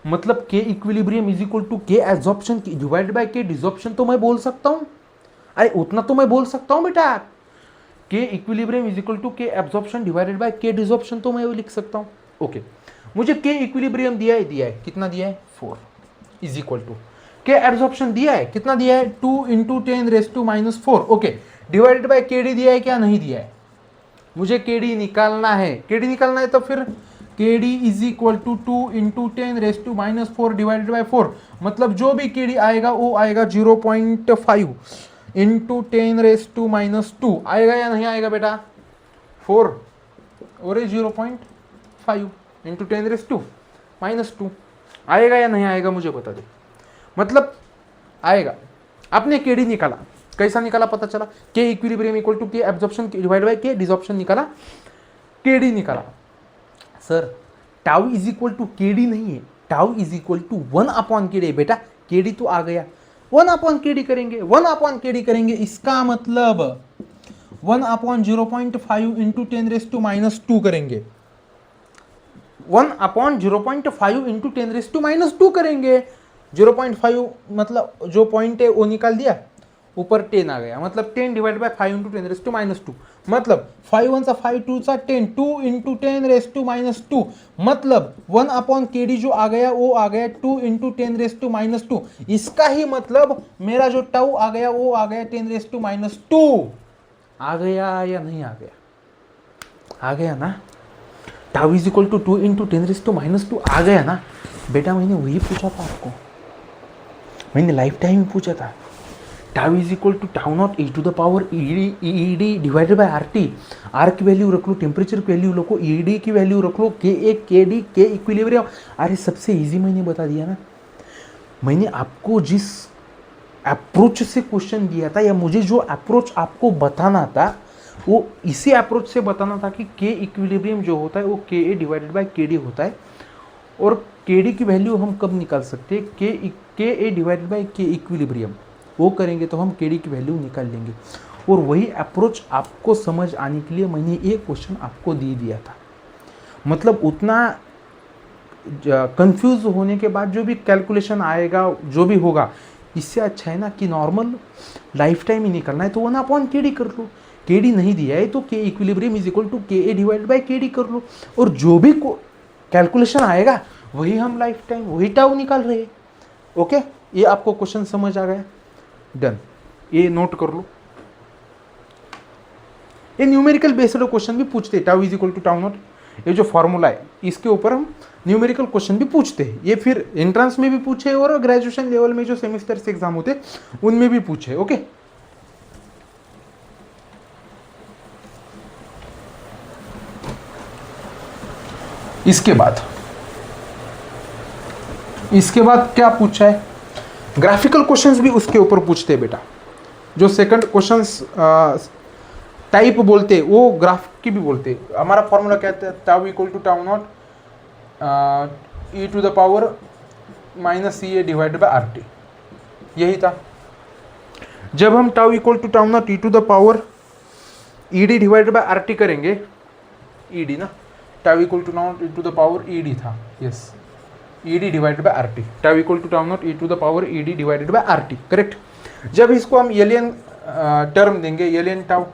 A: मतलब के इक्विलिब्रियम इज इक्वल टू के adsorption divided by K desorption तो मैं बोल सकता हूं, अरे उतना तो मैं बोल सकता हूं बेटा। के equilibrium is equal to K absorption divided by K desorption तो मैं वो लिख सकता हूं, ओके। मुझे के इक्विलिब्रियम दिया है, कितना दिया है, 4 is equal to K absorption दिया है, कितना दिया है, 2 × 10⁻⁴, ओके। डिवाइडेड बाय केडी दिया है क्या, नहीं दिया है। मुझे केडी निकालना है, केडी निकालना है तो फिर KD is equal to 2 × 10⁻⁴ divided by 4, मतलब जो भी केडी आएगा वो आएगा 0.5 × 10⁻² आएगा या नहीं आएगा बेटा, 4 और 0.5 × 10⁻² आएगा या नहीं आएगा, मुझे बता दे। मतलब आएगा। आपने केडी निकाला, कैसा निकाला पता चला, K equilibrium equal to K absorption divide by K desorption निकाला, केडी निकाला। Sir tau is equal to KD नहीं है, tau is equal to 1/kd बेटा, केडी तो आ गया, 1/kd करेंगे, 1/kd करेंगे, इसका मतलब 1/0.5 × 10⁻² करेंगे, 1/0.5 × 10⁻² करेंगे। 0.5 मतलब जो पॉइंट है वो निकाल दिया, ऊपर 10 आ गया, मतलब 10 डिवाइड बाय 5 × 10⁻², मतलब 5 1 सा 5 2 सा 10, 2 × 10⁻², मतलब 1/kd जो आ गया वो आ गया 2 × 10⁻²। इसका ही मतलब मेरा जो टाउ आ गया वो आ गया 10⁻²। आ गया या नहीं आ गया, आ गया ना। टाउ इज इक्वल टू 2 × 10⁻² आ गया ना बेटा। मैंने वही पूछा था आपको, मैंने लाइफ टाइम पूछा था। Tau is equal to tau naught e⁻ divided by RT। R की वैल्यू रख लो, टेम्परेचर की वैल्यू रख लो, ED की वैल्यू रख लो, KA KD के इक्विलिब्रियम। अरे सबसे इजी मैंने बता दिया ना। मैंने आपको जिस अप्रोच से क्वेश्चन दिया था, या मुझे जो अप्रोच आपको बताना था, वो इसी अप्रोच से बताना था कि के इक्विलिब्रियम जो होता है वो KA डिवाइडेड बाय KD होता है। और KD की वैल्यू हम कब निकाल सकते हैं, KA डिवाइडेड बाय के इक्विलिब्रियम, वो करेंगे तो हम KD की वैल्यू निकाल लेंगे। और वही अप्रोच आपको समझ आने के लिए मैंने ये क्वेश्चन आपको दे दिया था। मतलब उतना कंफ्यूज होने के बाद जो भी कैलकुलेशन आएगा, जो भी होगा, इससे अच्छा है ना कि नॉर्मल लाइफ टाइम ही निकलना है तो 1/kd कर लो। KD नहीं दिया है तो K equilibrium is equal to KA divided by KD कर लो, और जो भी कैलकुलेशन आएगा वही हम लाइफ टाइम, वही टाउ निकाल रहे हैं। ओके, ये आपको क्वेश्चन समझ आ गया, डन। ये नोट कर लो। ये न्यूमेरिकल बेस्ड क्वेश्चन भी पूछते हैं, tau is equal to tau naught ये जो फॉर्मूला है इसके ऊपर हम न्यूमेरिकल क्वेश्चन भी पूछते हैं। ये फिर एंट्रेंस में भी पूछे और ग्रेजुएशन लेवल में जो सेमेस्टर से एग्जाम होते उनमें भी पूछे। ओके, इसके बाद क्या पूछा है, ग्राफिकल क्वेश्चंस भी उसके ऊपर पूछते हैं बेटा। जो सेकंड क्वेश्चंस टाइप बोलते हैं वो ग्राफ की भी बोलते हैं। हमारा फॉर्मूला क्या था, tau equal to tau naught E to the power minus C A divided by R T, यही था। जब हम tau equal to tau naught E to the power E D divided by R T करेंगे, E D ना, tau equal to naught E to the power E D था, yes, E D divided by R T, tau equal to tau naught E to the power E D divided by R T, correct. जब इसको हम ln term देंगे, ln tau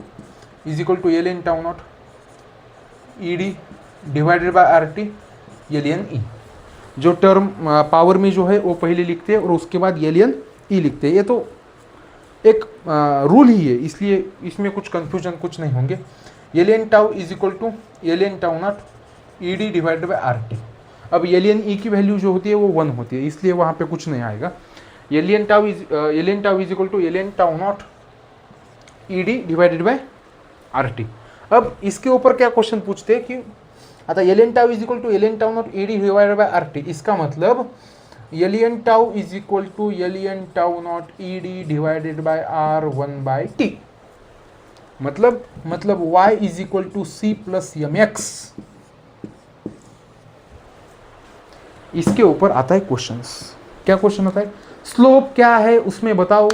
A: is equal to alien tau naught E D divided by R T ln e. जो term power में जो है वो पहले लिखते हैं और उसके बाद एलियन ई लिखते हैं। ये तो एक रूल ही है, इसलिए इसमें कुछ कंफ्यूजन कुछ नहीं होंगे। Alien tau is equal to alien tau naught E D divided by R T. अब एलियन ई की वैल्यू जो होती है वो 1 होती है, इसलिए वहाँ पे कुछ नहीं आएगा। Alien tau is equal to alien tau naught E D divided by R T. अब इसके ऊपर क्या क्वेश्चन पूछते हैं कि आता alien tau is equal to alien tau naught E D divided by R T, इसका मतलब alien tau is equal to alien tau naught E D divided by R 1 by T, मतलब y is equal to C plus M X. इसके ऊपर आता है questions. क्या question आता है, स्लोप क्या है उसमें बताओ,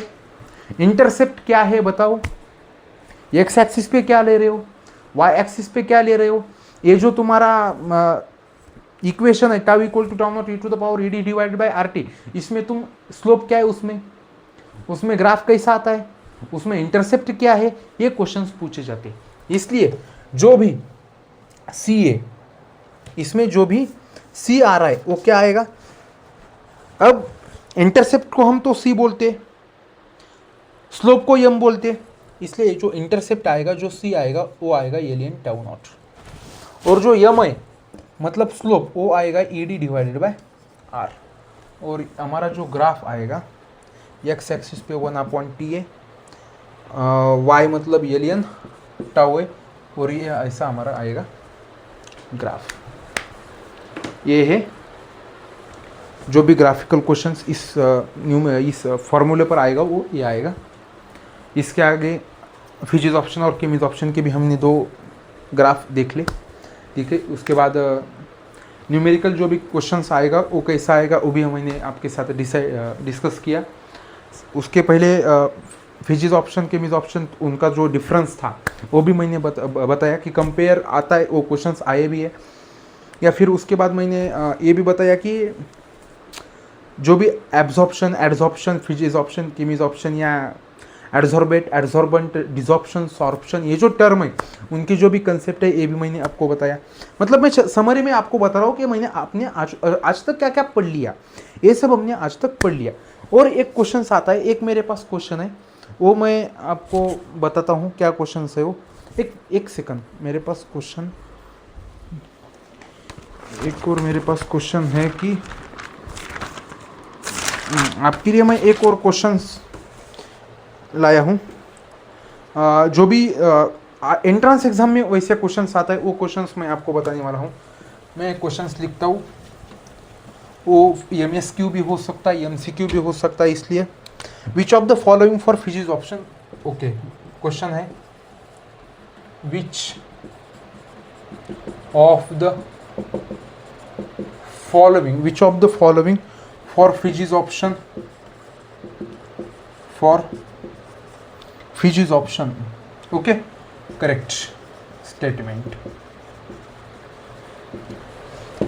A: इंटरसेप्ट क्या है बताओ, एक्स एक्सिस पे क्या ले रहे हो, वाई एक्सिस पे क्या ले रहे हो। ये जो तुम्हारा इक्वेशन है tau equal to tau naught E to the power E D divided by R T, इसमें तुम स्लोप क्या है उसमें ग्राफ कैसा आता है, उसमें इंटरसेप्ट क्या है, ये क्वेश्चंस पूछे जाते हैं। इसलिए जो भी सी है, इसमें जो भी सी आ रहा है वो क्या आएगा। अब इंटरसेप्ट को हम तो सी बोलते, स्लोप को एम बोलते, इसलिए जो इंटरसेप्ट आएगा, जो सी आएगा वो आएगा एलियन टाउ नॉट, और जो एम है मतलब स्लोप वो आएगा E D divided by R. और हमारा जो ग्राफ आएगा एक्स एक्सिस पे 1/t है, वाई मतलब एलियन टाउ है, और ये ऐसा हमारा आएगा ग्राफ। ये है जो भी ग्राफिकल क्वेश्चंस इस फॉर्मूले पर आएगा वो ये आएगा। इसके आगे फिजिक्स ऑप्शन और केमिस्ट्री ऑप्शन के भी हमने 2 ग्राफ देख ले, ठीक है। उसके बाद न्यूमेरिकल जो भी क्वेश्चंस आएगा वो कैसा आएगा वो भी हमने आपके साथ डिस्कस किया। उसके पहले फिजिक्स ऑप्शन केमिस्ट्री ऑप्शन उनका जो डिफरेंस था वो भी मैंने बताया कि कंपेयर आता है, वो क्वेश्चंस आए भी है। या फिर उसके बाद मैंने ये भी बताया कि जो भी absorption, adsorption, physics option, chemistry option या एडजॉर्बेट, एडजॉर्बेंट, डिजॉर्प्शन, सॉर्प्शन, ये जो टर्म है उनकी जो भी कंसेप्ट है ये भी मैंने आपको बताया। मतलब मैं समरी में आपको बता रहा हूँ कि मैंने आपने आज तक क्या क्या पढ़ लिया, ये सब हमने आज तक पढ़ लिया। और एक क्वेश्चन आता है, एक मेरे पास क्वेश्चन है वो मैं आपको बताता हूँ क्या क्वेश्चन है वो। एक सेकंड, मेरे पास क्वेश्चन एक और मेरे पास क्वेश्चन है कि आपके लिए मैं एक और क्वेश्चंस लाया हूँ। जो भी एंट्रेंस एग्जाम में वैसे क्वेश्चंस आता है वो क्वेश्चंस मैं आपको बताने वाला हूँ। मैं क्वेश्चंस लिखता हूँ, वो MSQ भी हो सकता है, MCQ भी हो सकता है। इसलिए which of the following for physics option, okay, question है which of the following for physics option, okay, correct statement.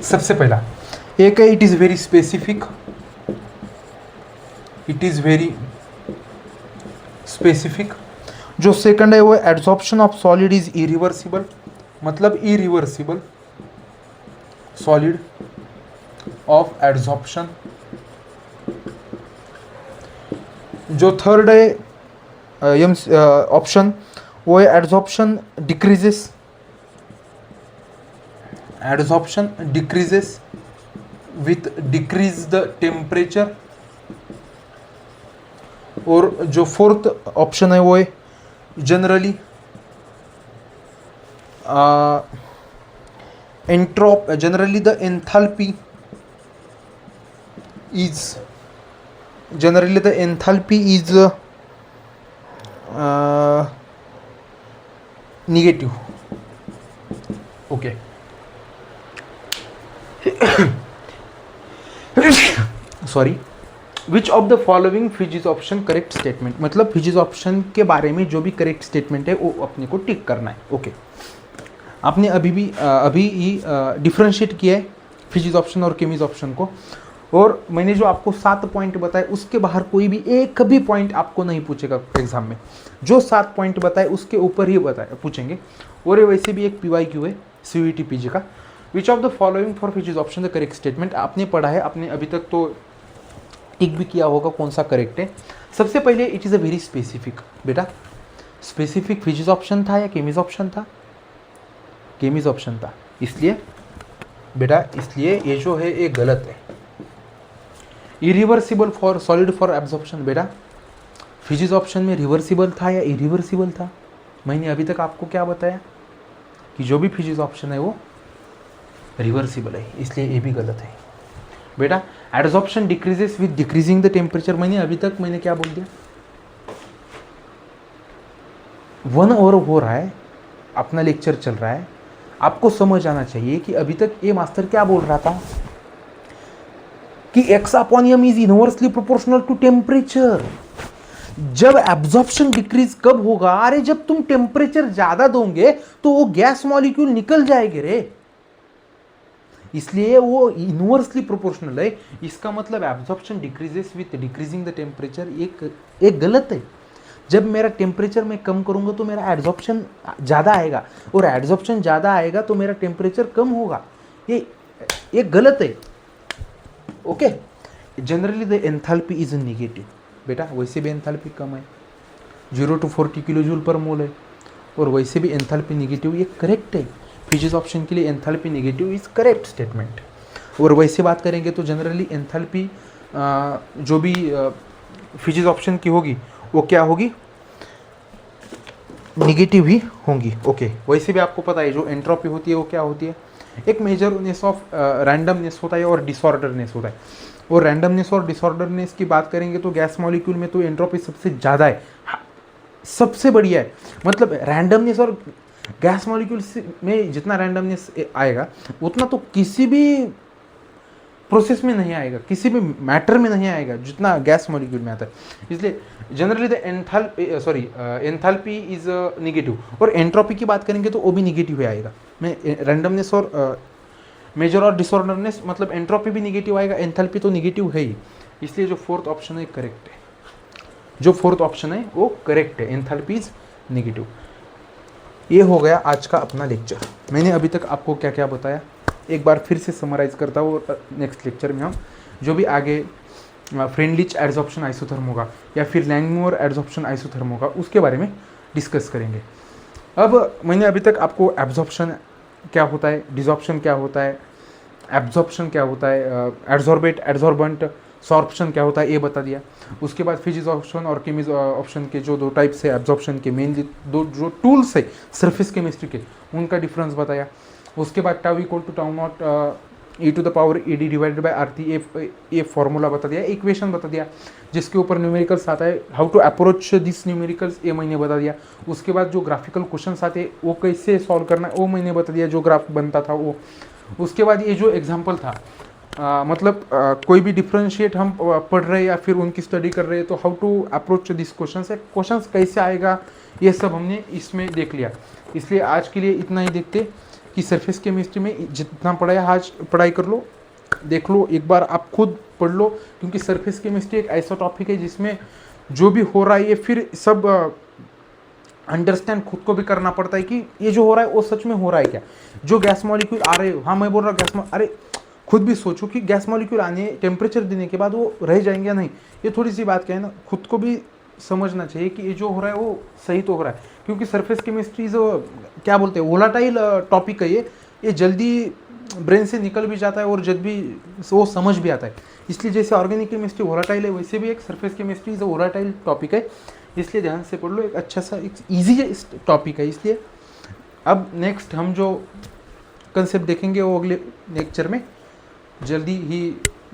A: सबसे पहला एक है इट इज वेरी स्पेसिफिक, जो सेकंड है वो adsorption of solid is irreversible, मतलब इरिवर्सिबल सॉलिड ऑफ एड्सॉर्प्शन। जो थर्ड है ऑप्शन वो है adsorption decreases adsorption decreases with decrease the temperature. और जो फोर्थ ऑप्शन है वो है generally generally the enthalpy is negative. Okay. Sorry, which of the following physics option correct statement, मतलब फिजिक्स ऑप्शन के बारे में जो भी करेक्ट स्टेटमेंट है वो अपने को टिक करना है। ओके, आपने अभी ही डिफ्रेंशिएट किया है फिजिक्स ऑप्शन और केमिक्स ऑप्शन को, और मैंने जो आपको 7 पॉइंट बताए उसके बाहर कोई भी एक भी पॉइंट आपको नहीं पूछेगा एग्जाम में। जो 7 पॉइंट बताए उसके ऊपर ही पूछेंगे। और ये वैसे भी एक PYQ है CUET PG का। विच of the following for physics option the correct statement, आपने पढ़ा है, आपने अभी तक तो टिक भी किया होगा कौन सा करेक्ट है। सबसे पहले it is a very specific, बेटा स्पेसिफिक फिजिक्स ऑप्शन था या केमिक्स ऑप्शन था? केमिक्स ऑप्शन था, इसलिए बेटा इसलिए ये जो है ये गलत है। Irreversible for solid for absorption, बेटा फिजिक्स ऑप्शन में रिवर्सिबल था या इरिवर्सिबल था? मैंने अभी तक आपको क्या बताया कि जो भी फिजिक्स ऑप्शन है वो रिवर्सिबल है, इसलिए ये भी गलत है। बेटा adsorption decreases with decreasing the temperature, मैंने क्या बोल दिया? 1 आवर हो रहा है, अपना लेक्चर चल रहा है, आपको समझ आना चाहिए कि अभी तक ये मास्टर क्या बोल रहा था कि x/m is inversely proportional to temperature. जब एब्जॉर्प्शन डिक्रीज कब होगा? अरे जब तुम टेम्परेचर ज्यादा दोगे तो वो गैस मॉलिक्यूल निकल जाएंगे रे, इसलिए वो इनवर्सली प्रोपोर्शनल है। इसका मतलब absorption decreases with decreasing the temperature एक गलत है। जब मेरा टेम्परेचर मैं कम करूंगा तो मेरा एब्जॉर्प्शन ज़्यादा आएगा, और एब्जॉर्प्शन ज़्यादा आएगा तो मेरा टेम्परेचर कम होगा, ये गलत है। Okay, generally the enthalpy is negative, बेटा वैसे भी एंथैल्पी कम है, 0 to 40 किलो जूल पर मोल है, और वैसे भी एंथैल्पी नेगेटिव, ये करेक्ट है। फिजिक्स ऑप्शन के लिए enthalpy negative is correct statement. और वैसे बात करेंगे तो जनरली एंथैल्पी जो भी फिजिक्स ऑप्शन की होगी वो क्या होगी? नेगेटिव ही होंगी। ओके, वैसे भी आपको पता है जो एंट्रोपी होती है वो क्या होती है? एक मेजरनेस ऑफ रैंडमनेस होता है और डिसऑर्डरनेस होता है। और रैंडमनेस और डिसऑर्डरनेस की बात करेंगे तो गैस मॉलिक्यूल में तो एंट्रोपी सबसे ज़्यादा है, सबसे बढ़िया है। मतलब रैंडमनेस और गैस मॉलिक्यूल में जितना रैंडमनेस आएगा उतना तो किसी भी प्रोसेस में नहीं आएगा, किसी भी मैटर में नहीं आएगा जितना गैस मॉलिक्यूल में आता है। इसलिए generally the enthalpy is negative. और एंट्रोपी की बात करेंगे तो वो भी नेगेटिव आएगा। मैं रैंडमनेस और मेजर और डिसऑर्डरनेस, मतलब एंट्रोपी भी नेगेटिव आएगा, एंथैल्पी तो नेगेटिव है ही। इसलिए जो फोर्थ ऑप्शन है करेक्ट है, जो फोर्थ ऑप्शन है वो करेक्ट है, एंथैल्पी इज नेगेटिव। ये हो गया आज का अपना लेक्चर। मैंने अभी तक आपको क्या क्या बताया एक बार फिर से समराइज करता हूँ। नेक्स्ट लेक्चर में हम जो भी आगे फ्रेंडलिच एडजॉर्प्शन आइसोथर्म होगा या फिर लैंगमुर एडजॉर्प्शन आइसोथर्म होगा उसके बारे में डिस्कस करेंगे। अब मैंने अभी तक आपको एब्जॉर्प्शन क्या होता है, डिसॉर्प्शन क्या होता है, एब्जॉर्प्शन क्या होता है, एड्सॉर्बेट एड्सॉर्बेंट सॉर्प्शन क्या होता है ये बता दिया। उसके बाद फिजिक्स ऑप्शन और केमिक्स ऑप्शन के जो 2 टाइप्स है एब्जॉर्प्शन के, मेनली 2 जो टूल्स है सरफेस केमिस्ट्री के, उनका डिफरेंस बताया। उसके बाद tau equal to tau naught e⁻ divided by RT, ये फॉर्मूला बता दिया, इक्वेशन बता दिया जिसके ऊपर न्यूमेरिकल्स आता है, how to approach this numericals ये मैंने बता दिया। उसके बाद जो ग्राफिकल क्वेश्चंस आते हैं वो कैसे सॉल्व करना है वो मैंने बता दिया, जो ग्राफ बनता था वो। उसके बाद ये जो एग्जाम्पल था कोई भी डिफ्रेंशिएट हम पढ़ रहे हैं या फिर उनकी स्टडी कर रहे हैं तो how to approach this questions कैसे आएगा ये सब हमने इसमें देख लिया। इसलिए आज के लिए इतना ही देखते कि सरफेस केमिस्ट्री में जितना पढ़ाया आज पढ़ाई कर लो, देख लो एक बार, आप खुद पढ़ लो, क्योंकि सरफेस केमिस्ट्री एक ऐसा टॉपिक है जिसमें जो भी हो रहा है ये फिर सब अंडरस्टैंड खुद को भी करना पड़ता है कि ये जो हो रहा है वो सच में हो रहा है क्या। जो गैस मॉलिक्यूल आ रहे हो, हाँ मैं बोल रहा हूँ अरे खुद भी सोचो कि गैस मॉलिक्यूल आने टेम्परेचर देने के बाद वो रह जाएंगे या नहीं, ये थोड़ी सी बात क्या है ना, खुद को भी समझना चाहिए कि ये जो हो रहा है वो सही तो हो रहा है। क्योंकि सरफेस केमिस्ट्री जो क्या बोलते हैं वोलाटाइल टॉपिक है, ये जल्दी ब्रेन से निकल भी जाता है और जब भी वो समझ भी आता है। इसलिए जैसे ऑर्गेनिक केमिस्ट्री वोलाटाइल है, वैसे भी एक surface chemistry is volatile topic है, इसलिए ध्यान से पढ़ लो। एक अच्छा सा एक ईजी टॉपिक है। इसलिए अब नेक्स्ट हम जो कंसेप्ट देखेंगे वो अगले लेक्चर में जल्दी ही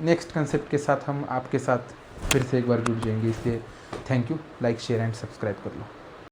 A: नेक्स्ट कंसेप्ट के साथ हम आपके साथ फिर से एक बार जुड़ जाएंगे। इसलिए thank you, like share and subscribe कर लो।